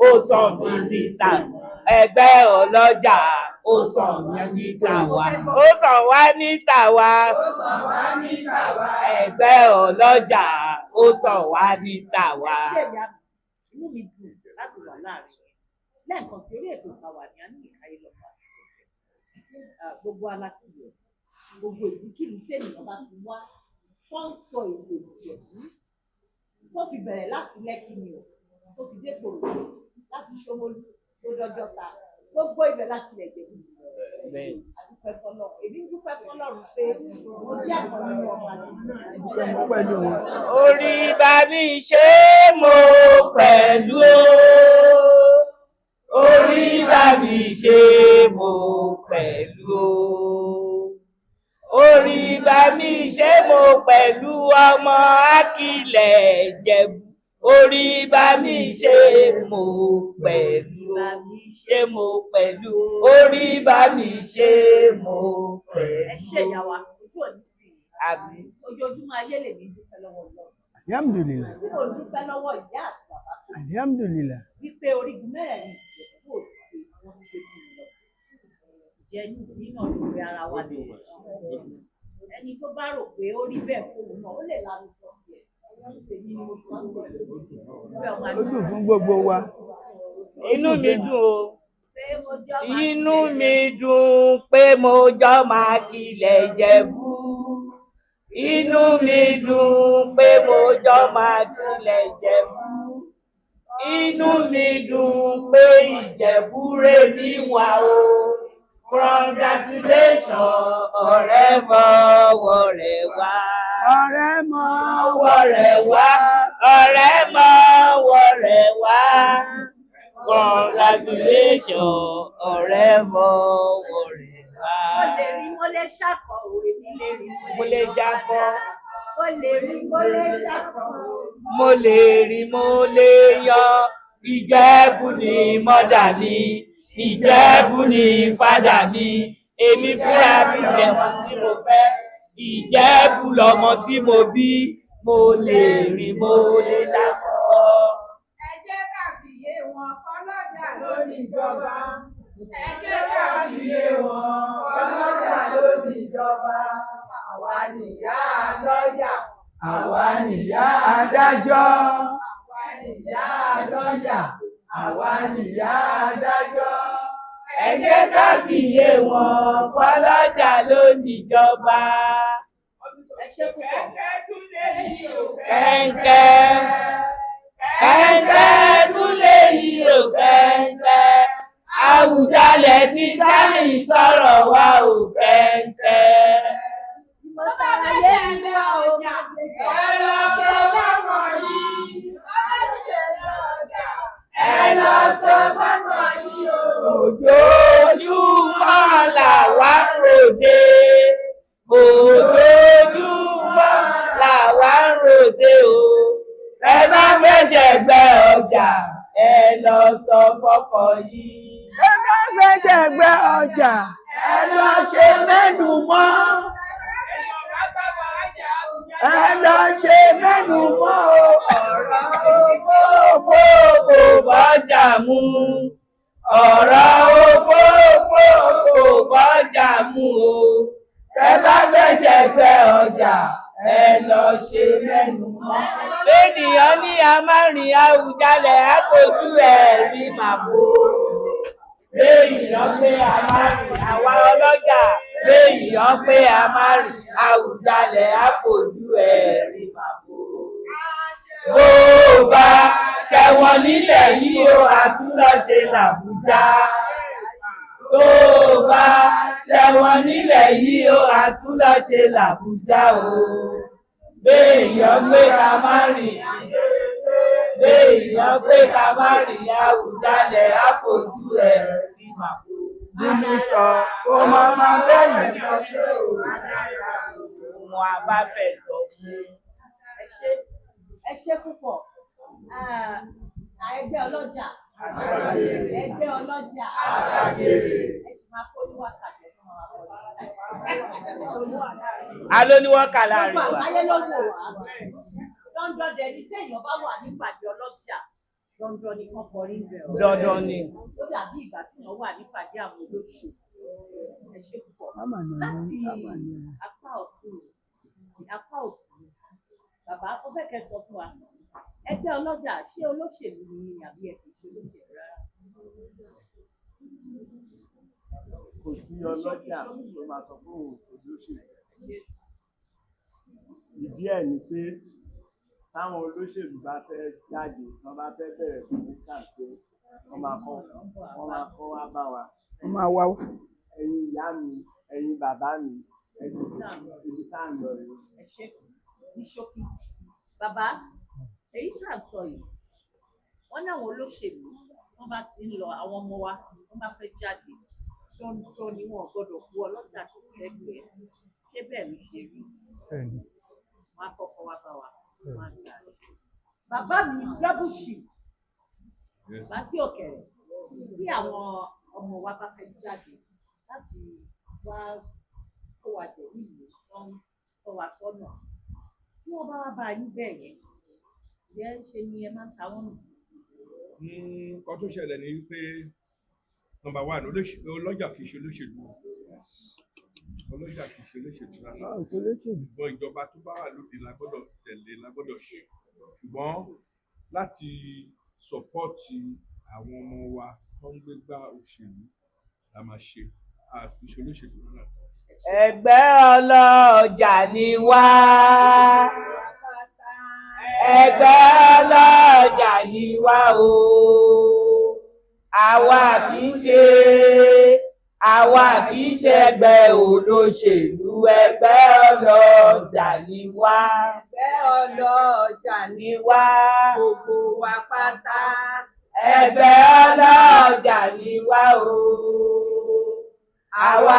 ó sàn mí ní tàwa ẹgbẹ́ ọlọ́jà ó sàn mí ní tàwa ó sàn wá ní tàwa ẹgbẹ́ ọlọ́jà ó sàn wá ní tàwa. ṣé ìyá mi inú mi dùn láti wà láàrin lẹ́ẹ̀kan sí orí ètò ìfàwà ní àní ìkáyé lọ́pàá gbogbo alákìlẹ̀ gbogbo ìdíkìlì tí ènìyàn bá ti wá tó ń sọ èdè Ìjẹ̀bú tó fi bẹ̀rẹ̀ láti Lẹ́kì ni o tó fi dé Ìkòròdú láti Ṣómólú tó dọ́jọ́ ta gbogbo ibẹ̀ láti ilẹ̀ Ìjẹ̀bú ti bẹ̀rẹ̀ àdúpẹ́ fọlọ́run èmi ń dúpẹ́ fọlọ́run pé mo jẹ́ àkọ́ nínú ọmọ àdúgbò. orí bá mi ṣe mo pẹ̀lú o orí bá mi ṣe mo pẹ̀lú o orí bá mi ṣe mo pẹ̀lú ọmọ Akilẹ̀ Ìjẹ̀bú orí bá mi ṣe mo pẹ̀lú ṣe mo pẹ̀lú orí bá mi ṣe mo pẹ̀lú. ẹ ṣe ìyàwó ojú òní tì í àbí ojoojúmọ́ ayé lèmi ń dúpẹ́ lọ́wọ́ Ọlọ́run alihamdulilayi tí mo dúpẹ́ lọ́wọ́ ìyá àti bàbá tó alihamdulilayi wípé orígun mẹ́rẹ̀ẹ̀rin Ìjẹ̀bú ò sí wọ́n ti gbé kí n lọ ìjẹyìn tí náà ló pe ara wa dé ẹni tó bá rò pé ó rí bẹ́ẹ̀ fóun náà ó lè lanu sọ sí ẹ̀ tèmi ni mo sọ ń bẹ̀ ó dùn fún gbogbo wa inú mi dùn o pé mo jọ́ máa inú mi dùn pé mo jọ máa Akilẹ̀ Ìjẹ̀bú inú mi dùn pé mo jọ máa Akilẹ̀ Ìjẹ̀bú inú mi dùn pé Ìjẹ̀bú rè mí wá o congratulations ọ̀rẹ́ mọ́wọ́ rẹ̀ wá ọ̀rẹ́ mọ ọwọ́ rẹ̀ wá ọ̀rẹ́ mọ́wọ́ rẹ̀ wá congratulations ọ̀rẹ́ mọ́wọ́ rẹ̀ wá. mo lè rí mo lè ṣàkọ òwe mi lè rí mo lè ṣakọ mo lè rí mo lè ṣàkọ mo lè rí mo lè yan Ìjẹ̀bú ni mọ́dà mi Ìjẹ̀bú ni fádà mi èmi fúnra mi lẹ̀mọ́ tí mo fẹ́ Ìjẹ̀bú lọmọ tí mo bí mo lè rí mo lè ṣakọ. ẹ jẹ́ ká fi yé wọn kọ́lọ́jà lórí ìjọba. ẹ jẹ́ ká fi yé wọn kọ́lọ́jà lórí ìjọba. àwa nìyá lọ́jà. àwa nìyá adájọ́ àwa nìyá lọ́jà. àwa nìyá adájọ́. ẹ jẹ́ ká fi yé wọn kọ́lọ́jà ló níjọba. ẹ ṣe púpọ̀ kẹ̀ǹkẹ́ kẹ̀ǹkẹ́ tún lè yí o kẹ̀ǹkẹ́ Àwùjalẹ̀ ti sáyìn sọ̀rọ̀ wa o kẹ̀ǹkẹ́. mo bá fẹ́ ṣe ẹgbẹ́ ọjà ẹ lọ sọ fọ́mọ yìí. ẹ lọ sọ fọ́mọ yìí o. Ojoojúmọ́ làwa ń ròde ojoojúmọ́ làwa ń ròde o ẹ bá fẹ́ ṣẹ̀gbẹ́ ọjà ẹ lọ sọ fọ́kọ yìí. ẹ bá fẹ́ jẹ̀gbẹ́ ọjà ẹ lọ ṣe mẹ́nu mọ́ ẹ lọ ṣe mẹ́nu mọ́ o. ọ̀rọ̀ òfófó kò bọ́jà mu ọ̀rọ̀ òfófó kò bọ́jà mu o ẹgbẹ́ ọjà ẹ lọ ṣe mẹ́nu mọ́. Ènìyàn ní a máa rìn Àwùjalẹ̀ àfojú ẹ̀ rí màbó. Ènìyàn pé a máa rìn àwa ọlọ́jà. Ènìyàn pé a máa rìn Àwùjalẹ̀ àfojú ẹ̀ rí màbó. Bó o bá ṣẹ̀wọ̀n nílẹ̀ yìí ó àtúnlọ́ṣe l'Àbújá. Tó o bá ṣẹ̀wọ̀n nílẹ̀ yìí ó àtúnlọ́ṣe l'Àbújá o. Béèyàn pé ká má rìn, béèyàn pé ká má rìn Àwùjalẹ̀ àfojú ẹ̀ rí màbó. Bínú sọ, ó máa bẹ́yìn sọ ṣé o. Mo abáfẹ́ sọ fún. Ẹ ṣé púpọ̀. Ẹgbẹ́ ọlọ́jà. Ẹgbẹ́ ọlọ́jà. Ẹ sì máa kó ní wákàtí fún wa. Alóníwọ́n kà láàrin wa. Ayé ló wò wá. Dandan dẹni tí èèyàn bá wà nípàdé ọlọ́jà. Dandan ni kán kọrí ń bẹ̀ ọ́. Dandan ni. Ó dàbí ìgbà tí èèyàn wà nípàdé àwọn olóṣèlú. Ẹ ṣé púpọ̀. Láti apá ọ̀tún, apá òsì. Bàbá ó fẹ́ kẹ́ sọ fún wa. Ẹgbẹ́ ọlọ́jà ṣé olóṣèlú ni àbí ẹ kì í ṣe olóṣèlú rárá? Kò sí ọlọ́jà tó máa sọ fún olóṣèlú. Ìdí ẹ̀ ni pé táwọn olóṣèlú bá fẹ́ jáde, wọ́n bá fẹ́ bẹ̀rẹ̀ sí ní kàǹpé, wọ́n máa kọ́ wá bá wa. Wọ́n máa wá wá. Ẹ̀yin ìyá mi, ẹ̀yin bàbá mi, ibi tá à ń lọ rèé. Ẹ ṣé ní ṣókí. Bàbá èyí tá à ń sọ yìí wọ́n ní àwọn olóṣèlú wọ́n bá ti ń lọ àwọn ọmọ wa wọ́n bá fẹ́ jáde dandan ni wọn gbọ́dọ̀ kú ọlọ́jà ti sẹ́gbẹ̀ẹ́ ṣé bẹ́ẹ̀ ló ṣe rí wọ́n á kọ́kọ́ wá bá wa wọ́n á gbà á. Bàbá mi Gbábùṣì láti Òkèrè tí àwọn ọmọ wa bá fẹ́ jáde láti wá kó wa jẹ nílùú wọ́n tọ́ wa sọ́nà tí wọ́n bá wá bá yín bẹ́ẹ̀ yẹn ṣe ni ẹ máa ń ta wọ́n nù. Nǹkan tó ṣẹlẹ̀ ni wípé nọ́mbà 1 ọlọ́jà kìí ṣe olóṣèlú. Ọlọ́jà kìí ṣe olóṣèlú rárá. Ṣùgbọ́n ìjọba tó bá wà lóde la gbọ́dọ̀ tẹ̀lé la gbọ́dọ̀ ṣe. Ṣùgbọ́n láti sọ̀pọ́ọ̀tì àwọn ọmọ wa tó ń gbégbá òṣèlú la máa ṣe. A kìí ṣe olóṣèlú rárá. Ẹgbẹ́ ọlọ́jà ni wá. Ẹgbẹ́ ọlọ́jà ni wá o. Àwa kìí ṣe ẹgbẹ́ olóṣèlú. Ẹgbẹ́ ọlọ́jà ni wá. Ẹgbẹ́ ọlọ́jà Ni wá. gbogbo wa pátá. Ẹgbẹ́ ọlọ́jà ni wá o. Àwa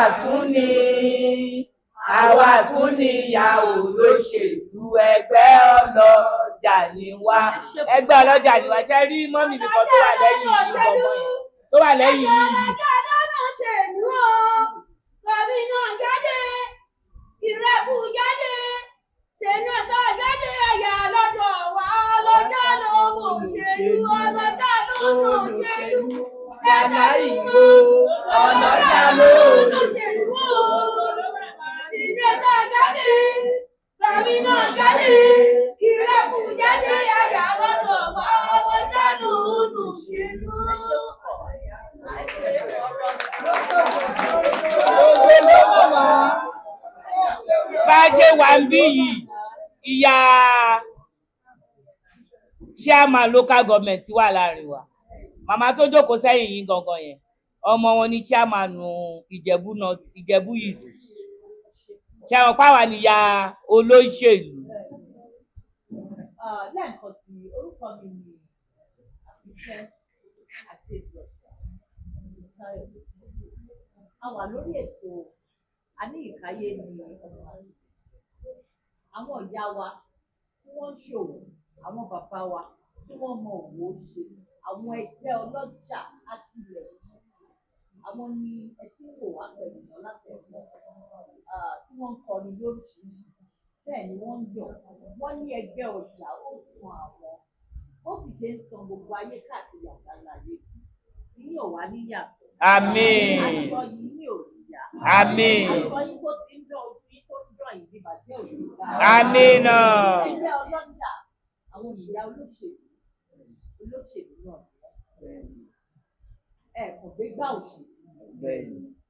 tún ní ìyá olóṣèlú. Ẹgbẹ́ ọlọ́jà ni wá. Ẹgbẹ́ ọlọ́jà ni wá. Ṣé rí mọ́mì mi kan tó wà lẹ́yìn yìí gbọ̀ngàn yẹn? Tó wà lẹ́yìn yìí. Ọlọ́jà dáná ṣèlú o. Gómìnà jáde, ìrẹ́bù jáde, sẹ́nẹ́tọ̀ jáde, ẹ̀yà lọ́dọ̀ wa. Ọlọ́jà ló mọ̀ òṣèlú, ọlọ́jà ló mọ̀ òṣèlú. Yàrá ìgbò ọlọ́jà ló mọ̀ òṣèlú. Sẹ́nẹ́tọ̀ jáde, gómìnà jáde, ìrẹ́bù jáde, ẹ̀yà lọ́dọ̀ wa. Ọlọ́jà ló mọ̀ òṣèlú. Bá a ṣe wà ń bí yìí, ìyá chairman local government wà láàrin wa. Màmá tó jókòó sẹ́yìn yìí gangan yẹn, ọmọ wọn ni chairman Ìjẹ̀bú North, Ìjẹ̀bú East. Ṣé àwọn pàwà níyà olóṣèlú? Lẹ́ẹ̀kan sí orúkọ mi ni Àbíkẹ́ Adéjọ. A wà lórí ètò Aníyìkáyé ní ọmọ àlè. Àwọn ìyá wa tí wọ́n ń ṣòwò, àwọn bàbá wa tí wọ́n mọ òwò ṣe, àwọn ẹgbẹ́ ọlọ́jà àtìlẹ̀. Àwọn ni ẹ ti ń wò wá pẹ̀lú wọn láti ẹ̀kọ́ tí wọ́n ń kọrin lóríṣiríṣi. Bẹ́ẹ̀ ni wọ́n ń yọ̀. Wọ́n ní ẹgbẹ́ ọjà ó sun àwọn. Ó sì ṣe ń san gbogbo ayé káàkiri àgbáláyé. Tí yóò wá níyàtọ̀. Àmín. Aṣọ yìí ní òrìyà. Àmín. Aṣọ yìí tó ti ń dán ojú yìí tó ń dán yìí Amina. Ẹgbẹ́ ọlọ́jà àwọn ìyá olóṣèlú náà kò gbé gbá òṣèlú.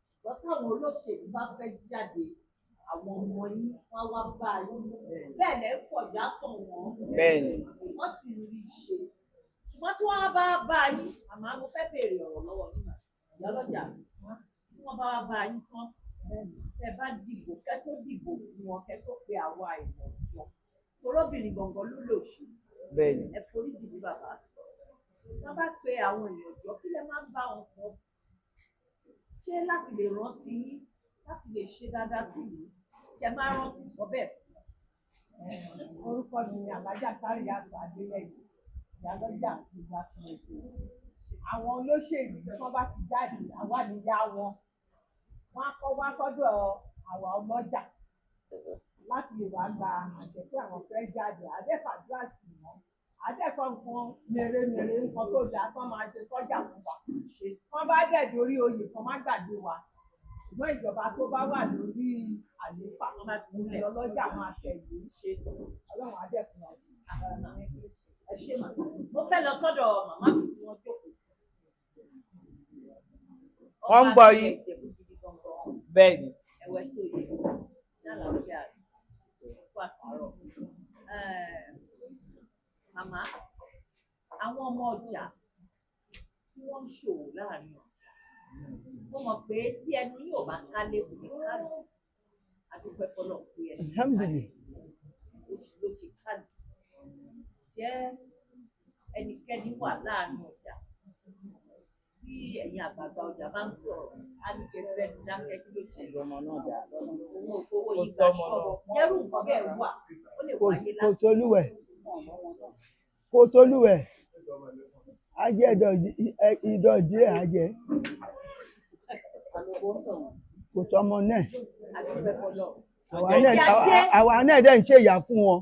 Ṣùgbọ́n táwọn olóṣèlú bá fẹ́ jáde àwọn ọmọ yín wá wá bá yín bẹ́ẹ̀ lẹ́ ń fọ̀já tàn wọ́n wọ́n sì rí i ṣe. Ṣùgbọ́n tí wọ́n bá yín àmọ́ mo fẹ́ béèrè ọ̀rọ̀ lọ́wọ́ yín ìyá ọlọ́jà tí wọ́n bá bá yín tán ẹ bá dìbò kẹ́ tó dìbò fún wọn kẹ́ tó pe àwa ìmọ̀ ìjọ torobìnrin gbọ̀ngàn ló lò ṣe ẹ forí jì ní bàbá wọ́n bá pe àwọn èèyàn jọ kí lẹ máa ń bá wọn sọ ṣé láti lè rántí yín láti lè ṣe dáadáa sí yìí ṣe máa rántí sọ bẹ́ẹ̀. Orúkọ mi ni Alájà Sárìyàtù Adélẹ́yìn ìyálọ́jà ìgbà tó ètò àwọn olóṣèlú tí wọ́n bá ti jáde àwa níyà wọn á kọ́ wá sọ́dọ̀ àwa ọlọ́jà láti lè wá gba àṣẹ pé àwọn fẹ́ jáde àdẹ́fàdúrà sí wọn àdẹ́sọ nǹkan mèremère nǹkan tó dáa tán máa ṣe sọ́jà fún wa wọ́n bá dẹ̀ dórí oyè kan má gbàgbé wa ṣùgbọ́n ìjọba tó bá wà lórí àlééfà wọn bá ti múlẹ̀ ọlọ́jà máa tẹ̀ ìlú ṣe ọlọ́run adẹ́kùn wa ṣe. Ẹ ṣé màmá mo fẹ́ lọ sọ́dọ̀ màmá mi tí wọ́n jókòó sí. Wọ́n ń gbọ́ yín. Bẹ́ẹ̀ ni. Ẹ̀wẹ̀ sóye ṣàlàáfíà kó àtàrọ̀. Màmá àwọn ọmọ ọjà tí wọ́n ń ṣòwò láàrin ọjà mo mọ̀ pé tí ẹnu yóò bá kálé kò ní kálù adúpẹ́ fọlọ́ pé ẹnu kálù ló ṣe kálù jẹ́ ẹnikẹ́ni wà láàrin ọjà tí ẹ̀yin àgbààgbà ọjà bá ń sọ̀rọ̀ á ní kẹfẹ́ ní dákẹ́ kí ló ṣe lọ́mọ náà dà lọ́mọ òfowó yìí gbà ṣọ́rọ̀ yẹ́rù nǹkan bẹ́ẹ̀ wà ó lè wáyé láti. Kò sólúwẹ̀ ajẹ́ ìdọ̀jí ẹ̀ ajẹ́ kò tọmọ náà àwa náà dẹ̀ ń ṣe ìyà fún wọn.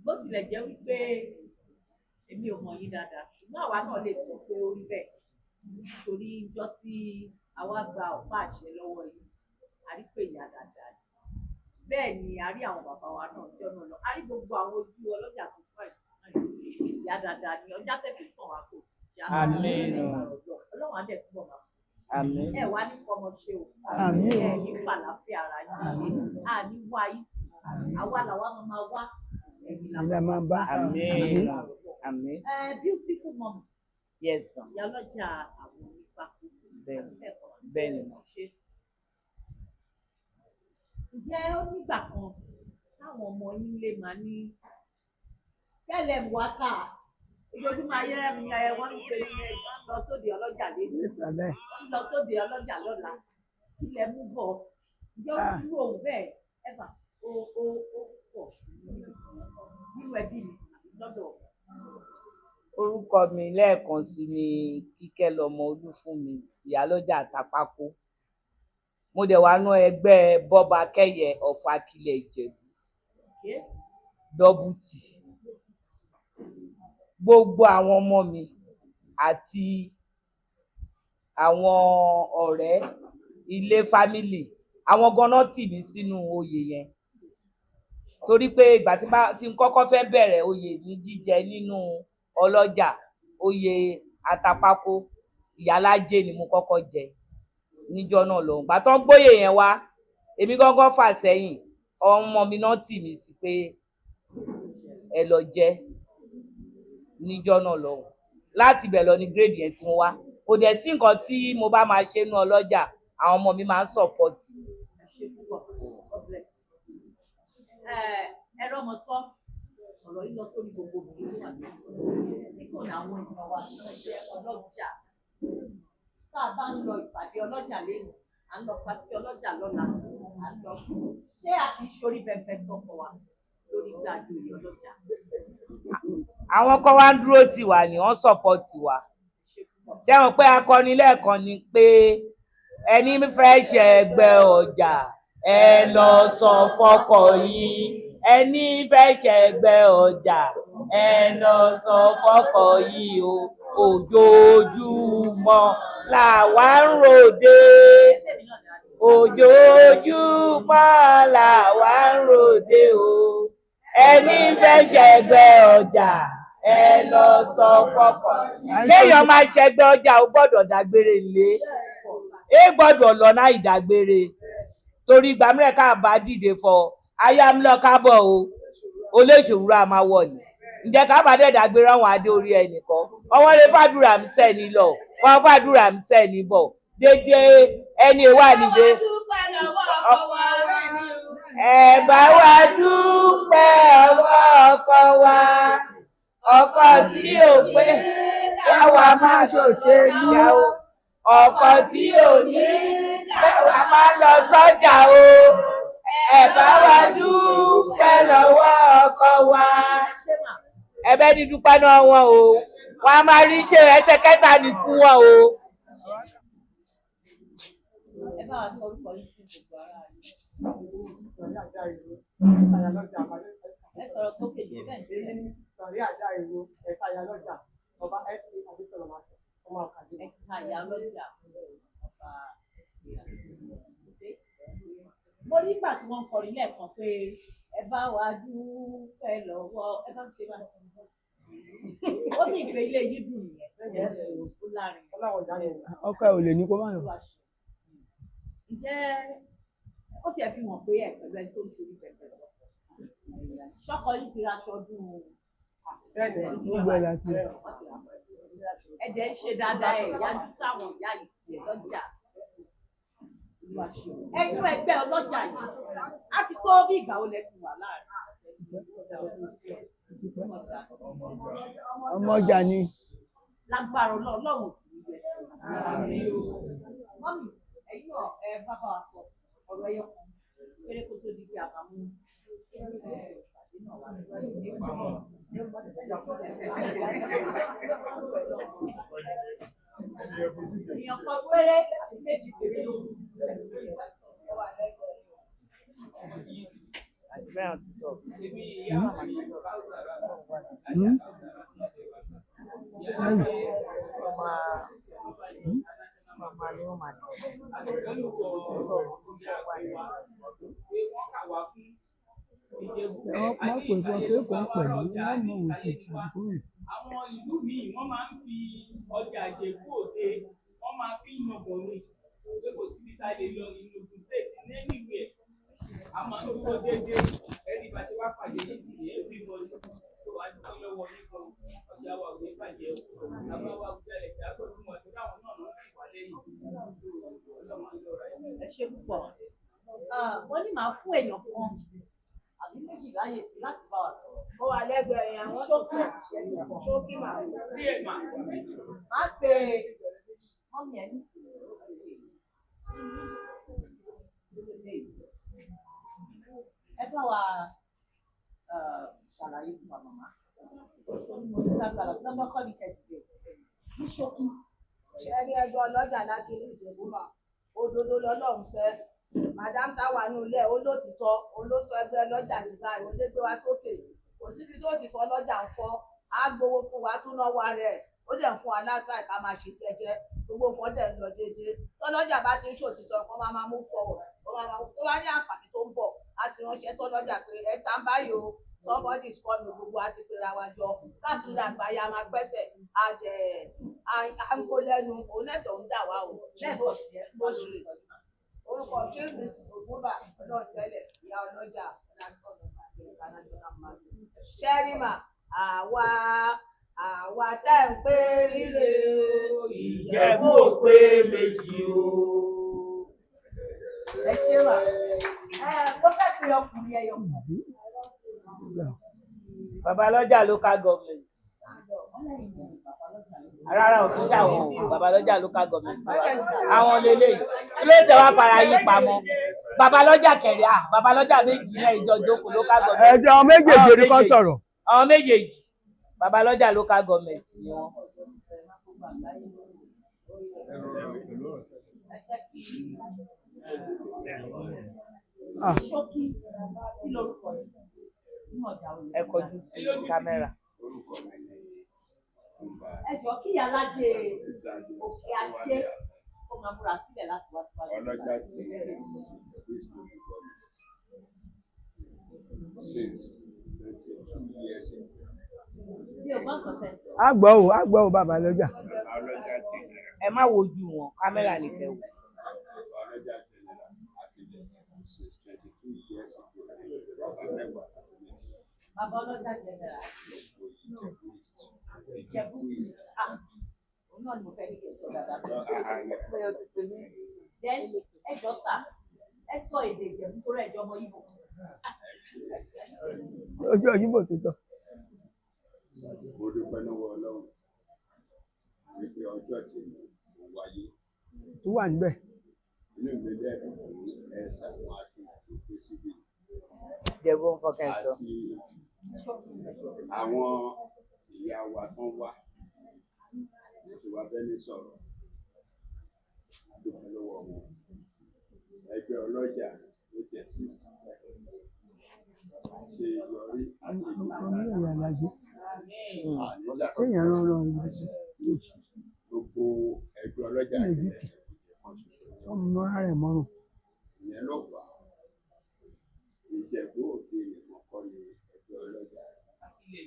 Bó tilẹ̀ jẹ́ wípé èmi ò mọ̀ yín dáadáa ṣùgbọ́n àwa náà lè sọ pé ó rí bẹ́ẹ̀ torí ìjọ tí àwa gba ọ̀pá àṣẹ lọ́wọ́ yìí a rí pé ìyá dáadáa ni bẹ́ẹ̀ ni a rí àwọn bàbá wa náà jọ́nà lọ a rí gbogbo àwọn ojú ọlọ́jà tó fà ìyá dáadáa ni ọjà tẹ̀sí tàn wá kò ọlọ́run á dẹ̀ túbọ̀ máa fún ẹ wá ní fọmọ ṣe o ẹ ní fàlàfíà ara yìí a ní wá yìí sí àwa làwa máa wá ẹ̀yìn làwa máa bá beautiful mom yes ma ìyá ọlọ́jà àwọn onípa bẹ́ẹ̀ ni ṣe. Ǹjẹ́ ó nígbà kan táwọn ọmọ yín lè máa ní kẹ́lẹ̀ wákà ojoojúmọ́ ayẹ́rẹ́ mi ẹ wọ́n ń ṣe ẹ lọ sóde ọlọ́jà lẹ́nu lọ sóde ọlọ́jà lọ́la ilẹ̀ mú bọ̀ ǹjẹ́ ó dúró òun bẹ́ẹ̀ ẹ̀fà ó pọ̀ sí nínú ẹbí mi lọ́dọ̀. Orúkọ mi lẹ́ẹ̀kan sí ni Kíkẹ́ lọmọ Olúfúnmi ìyálọ́jà Àtàpákó mo dẹ̀ wá ná ẹgbẹ́ Bọ́ba Kẹ́yẹ ọ̀fọ̀ Akilẹ̀ Ìjẹ̀bú dọ́bùtì gbogbo àwọn ọmọ mi àti àwọn ọ̀rẹ́ ilé fámìlì àwọn ganan tì mí sínú oyè yẹn torí pé ìgbà tí n kọ́kọ́ fẹ́ bẹ̀rẹ̀ oyè ní jíjẹ nínú ọlọ́jà oyè Àtàpákó ìyálájé ni mo kọ́kọ́ jẹ níjọ́ náà lọ́hùn gbà tó ń gbóyè yẹn wá èmi gángan fà sẹ́yìn ọmọ mi náà tì mí sí pé ẹ lọ jẹ níjọ́ náà lọ́hùn láti bẹ̀ lọ ní gírèdì yẹn tí mo wá kò dẹ̀ sí nǹkan tí mo bá máa ṣe nú ọlọ́jà àwọn ọmọ mi máa ń sọ̀pọ̀tì. Ẹ̀rọ ọmọ tọ́ ọ̀rọ̀ yìí lọ sórí gbogbo obìnrin tó wà nígbà ní àwọn ènìyàn wa tí wọ́n jẹ́ ọlọ́jà tá a bá ń lọ ìpàdé ọlọ́jà lẹ́nu à ń lọ pàtí ọlọ́jà lọ́la à ń lọ ṣé a kì í ṣorí bẹ́ẹ̀ sọ́kọ̀ wa lórí gbàgbé ọlọ́jà. Àwọn kan wá ń dúró tì wá ní wọ́n sọ̀pọ̀tì wá jẹ́wọ́n pé akọni lẹ́ẹ̀kan ni pé ẹni fẹ́ ṣe ẹgbẹ́ ọjà ẹ lọ sọ fọ́kọ yín ẹni fẹ́ ṣe ẹgbẹ́ ọjà ẹ lọ sọ fọ́kọ yín o ojoojúmọ́ làwa ń ròde ojoojúmọ́ làwa ń ròde o ẹni fẹ́ ṣẹgbẹ́ ọjà ẹ lọ sọ fọ́kọ. kéèyàn máa ṣẹgbẹ́ ọjà ó gbọ́dọ̀ dágbére ilé gbọ́dọ̀ lọ́nà ìdágbére torí ìgbà mìíràn ká bá dìde fọ ayámlọ kábọ̀ o olóṣòwúrọ a máa wọ̀ ní ǹjẹ́ ká bá dẹ̀ dágbére àwọn adé orí ẹnìkan ọwọ́ lè fàdúrà ń sẹ́ni lọ wọ́n fàdúrà ń sẹ́ni bọ̀ dédé ẹni wà níbé ẹ bá wa dúpẹ́ ọwọ́ ọkọ wa ọkọ tí ò pé káwa máa ṣòṣèlú ọkọ tí ò ní káwa máa lọ sọ́jà o ẹ bá wa dúpẹ́ lọ́wọ́ ọkọ wa ẹ̀bẹ̀ ní dúpẹ́ náà wọn o wọn a máa rí ṣe ẹsẹ̀ kẹta ní fún wọn o. ẹ bá wa sọ orúkọ yìí fún gbogbo ara rẹ. ẹ sọ̀rọ̀ sókè jù bẹ́ẹ̀ ni. èmi ní tìtàrí àjà ìlú ẹ̀ka ìyálọ́jà ọba sp adétọ̀lọ́ máa tẹ̀ ọmọ àkàdé. ẹ̀ka ìyálọ́jà ọba sp adétọ̀lọ́. mo rí ìgbà tí wọ́n ń kọrin lẹ́ẹ̀kan pé ẹ bá wa dúpẹ́ lọ́wọ́ ẹ bá ń ṣe báyìí. ó ní ìgbé ilé yìí dùn nìyẹn ó lárin. ọkọ ẹ ò lè ní kó má yọ. ǹjẹ́ ó tiẹ̀ fi hàn pé ẹ̀ pẹ̀lú ẹni tó ń ṣorí pẹ̀pẹ̀ sọ. ṣọ́kọ yìí ti raṣọ ọdún gbogbo ẹ̀ láti. ẹ̀dẹ̀ ń ṣe dáadáa ẹ̀ yájú sáwọn ìyá yìí lọ́jà. ẹnu ẹgbẹ́ ọlọ́jà yìí á ti tó bí ìgbà wo lẹ ti wà láàrin. ọmọ ọjà ni. lágbára ọlọ́run sì ní gbèsè. mọ́mí ẹ̀yin náà ẹ bá bá wa sọ ọ̀rọ̀ ẹyọ kan péré kó tó di pé àbámú ìpàdé náà wá sí èèyàn kan péré àti méjì péré ló kù. àti bẹ́ẹ̀ ti sọ. Màmá ni ó máa tọ̀. wọ́n pè fún ọ pé kò ń pẹ̀lú wọ́n mọ òsì àdúgbò. àwọn ìlú míì wọ́n máa ń fi ọjà Ìjẹ̀bú Òde wọ́n máa fi ń yangàn ní pé kò síbi tá a lè lọ nínú Ògùn state ní anywhere a máa ń dúró déédéé ẹni bá ṣe wá pàdé ní tìyẹ everybody tó wá dúró lọ́wọ́ nípa ọjà wa ò ní bàjẹ́ o àbá wa ò bẹ̀rẹ̀ kí a tó tún wọn tó dáwọn náà ló ti wà lẹ́yìn ẹ ṣe púpọ̀ wọ́n ní màá fún èèyàn kan àbí méjì láyè sí láti bá wa sọ̀rọ̀. ó wà lẹ́gbẹ̀ẹ́ yẹn àwọn ṣókí ṣókí màá. má pe mọ́mí ẹ̀ ní sùúrù. ẹ bá wa ṣàlàyé fún wa màmá. mo ní ká gbàgbọ́ lọ́gbọ́n kọ́ ní kẹ́kẹ́ ní ṣókí. ṣẹ́rí ẹgbẹ́ ọlọ́jà lákìrí Ìjẹ̀bú mà òdodo lọ́lọ́run fẹ́ madam táwa ní ilé olótìtọ́ olóṣọ ẹgbẹ́ ọlọ́jà ti báyìí ó lé gbé wa sókè kò síbi tó ti fọ́ ọlọ́jà ń fọ́ á gbowó fún wa tún náwó rẹ̀ ó dẹ̀ ń fún wa láṣà ìka máa ṣe jẹ́jẹ́ gbogbo nǹkan dẹ̀ ń lọ déédéé tọ́lọ́jà bá ti ń ṣòtítọ́ nǹkan máa mú fọwọ́ tó bá ní àǹfààní tó ń bọ̀ láti ránṣẹ́ tọ́lọ́jà pé ẹ stand by o somebody is coming gbogbo àti pera wa jọ káàkiri àgbáyé a máa gbẹ́sẹ̀ àjẹ àǹkó lẹ́nu onẹ́tọ̀ ń dà wá o lóṣù orúkọ james mrs ogunba náà tẹ́lẹ̀ ìyá ọlọ́jà ṣẹ́rìmà àwa tẹ́ ń pé líle Ìjẹ̀bú ò pé méjì o. ẹ ṣe wà mo fẹ́ fi ọkùnrin ẹyọ kan. Babalọ́jà local government. Rárá òfin ṣàwọn Babalọ́jà local government wa. Àwọn lélẹ́yìn. Ilé ìtẹ̀wá fara yí pamọ́. Babalọ́jà kẹ̀rẹ́ Babalọ́jà méjì náà ìjọjọ́kọ̀ local government. ẹ̀jẹ̀ àwọn méjèèjì ni kò sọ̀rọ̀. Àwọn méjèèjì. Babalọ́jà local government ni wọ́n. ṣókí kí lorúkọ yìí ní ọjà òní. Ẹ kọjú sí kámẹ́rà. ẹ jọ kí alájẹ òkè ajé ó máa múra sílẹ̀ láti wá síwájú. ọlọ́jà tí since 22 years ago. Bí o bá nǹkan tẹ̀ sọ. á gbọ́ o bàbá lọ́jà. ọlọ́jà tí ẹ má wojú wọn kámẹ́rà ní kẹ́ wò. ọlọ́jà general àti since 22 years ago. bàbá mẹ́wàá Bàbá ọlọ́jà general. Ìjẹ̀bú òun náà ni mo fẹ́ ní kí n sọ dáadáa. Then ẹ jọ sà, ẹ sọ èdè Ìjẹ̀bú tó rẹ̀ jọ ọmọ Ìgbò. ojú òyìnbó tó tọ́. mo dúpẹ́ lọ́wọ́ Ọlọ́run wípé ọjọ́ tí mo wáyé tó wà níbẹ̀. inú mi lẹ́ẹ̀kan fún ẹ̀sà àwọn akéwì tó síbi Ìjẹ̀bú ń fọkàn sọ. àti àwọn ìyá wa tán wá láti wá bẹ́ẹ̀ ní sọ̀rọ̀ dúpẹ́ lọ́wọ́ wọn. ẹgbẹ́ ọlọ́jà ló tẹ̀ sí ṣe yọrí àti ọmọ ìyá alájẹ ìgbìmọ̀ séèyàn rán gbogbo ẹgbẹ́ ọlọ́jà Ní èbìtì. ọmọ mọ́ra rẹ̀ mọ́rùn. ìyẹn ló fà á Ìjẹ̀bú Òde nìkan kọ́ ni ẹgbẹ́ ọlọ́jà ní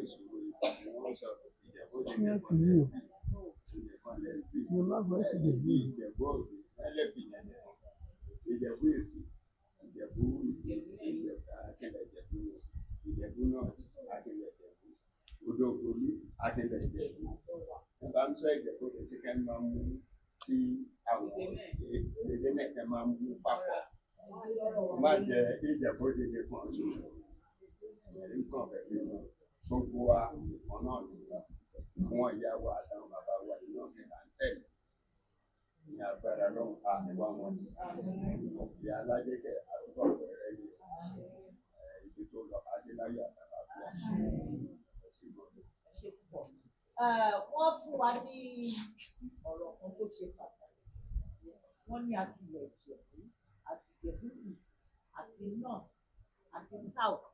ìṣòro ìpàdé wọn sọ Ìjẹ̀bú Òde ní nìkan ẹ̀tì yìí o nìkan lẹ́yìn fi ní má gbọ́ ẹ̀tì dè bí Ìjẹ̀bú Òde ẹlẹ́bí yẹn nìkan Ìjẹ̀bú Èsì Ìjẹ̀bú akẹ́lẹ̀ Ìjẹ̀bú Ìjẹ̀bú North akẹ́lẹ̀ Ìjẹ̀bú Odò Ògbólú akẹ́lẹ̀ Ìjẹ̀bú bá ń sọ Ìjẹ̀bú Òde kíkẹ́ máa ń mú tí àwọn èdè nìkan máa ń mú papọ̀ má jẹ́ Ìjẹ̀bú Òde nìkan ṣoṣo ẹ̀rí kan pẹ̀lú gbogbo wa ìkan náà nígbà àwọn ìyá wa àtàwọn bàbá wa iná ní là ń tẹ̀lé ní agbára lọ́hùn àníwá wọn ti ìyá alájẹkẹ àdúgbò rẹ̀ ní ibi tó lọ adéláyé àtàlàfíà ẹ̀sìn gbọ́dọ̀. Wọ́n fún wa ní ọ̀rọ̀ kan tó ṣe pàtàkì. Wọ́n ní akilẹ̀ Ìjẹ̀bú àti Ìjẹ̀bú East àti North àti South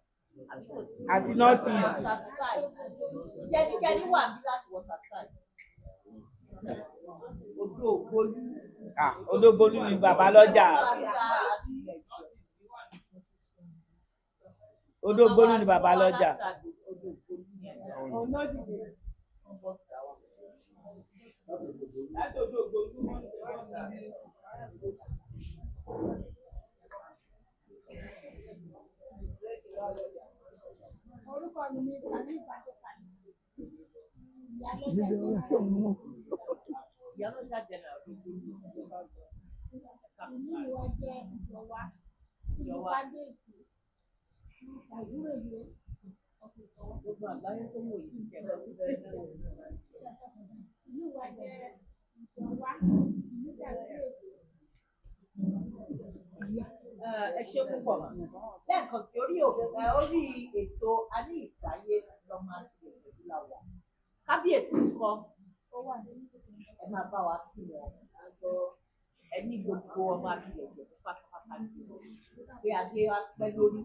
Àti North East. Waterside. Jẹ́nikẹ́ni wà ní láti Waterside. Odò Ògbólú. Odò Ògbólú ni bàbá lọ́jà. Odò Ògbólú ni bàbá lọ́jà. Láti Odò Ògbólú wọn ni Orúkọ mi ni Sani Ìbàdàn. níbi ọ̀rẹ́ tó mú Ìyálọ́jà general Odò Ògbólú. Ìlú wa jẹ́ Ìjọwá. Ìjọwá Gbèsè. Àbúrò ìlú. Gbogbo àgbáyé tó wò yìí jẹ́ Ìlú wa jẹ́ Ìjọwá. Ìlú Gbèsè. ẹ ṣe púpọ̀ mà. Lẹ́ẹ̀kan sí orí ètò Àní Ìgbáyé lọ́mọ àti ìlú làwà. Kábíyèsí ńkọ́ ẹ máa bá wa kí wọn. Ẹni gbogbo ọmọ àbílẹ̀ Ìjẹ̀bú pátápátá ní pé adé wa pẹ́ lórí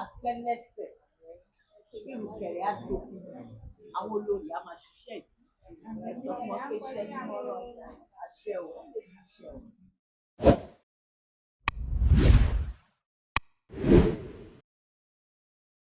àpẹ́ lẹ́sẹ̀ ìrùkẹ̀rẹ̀ á dòkun àwọn olórí á máa ṣiṣẹ́ yìí. Ẹ sọ fún wọn pé iṣẹ́ ní ọ̀rọ̀ àṣẹ ò.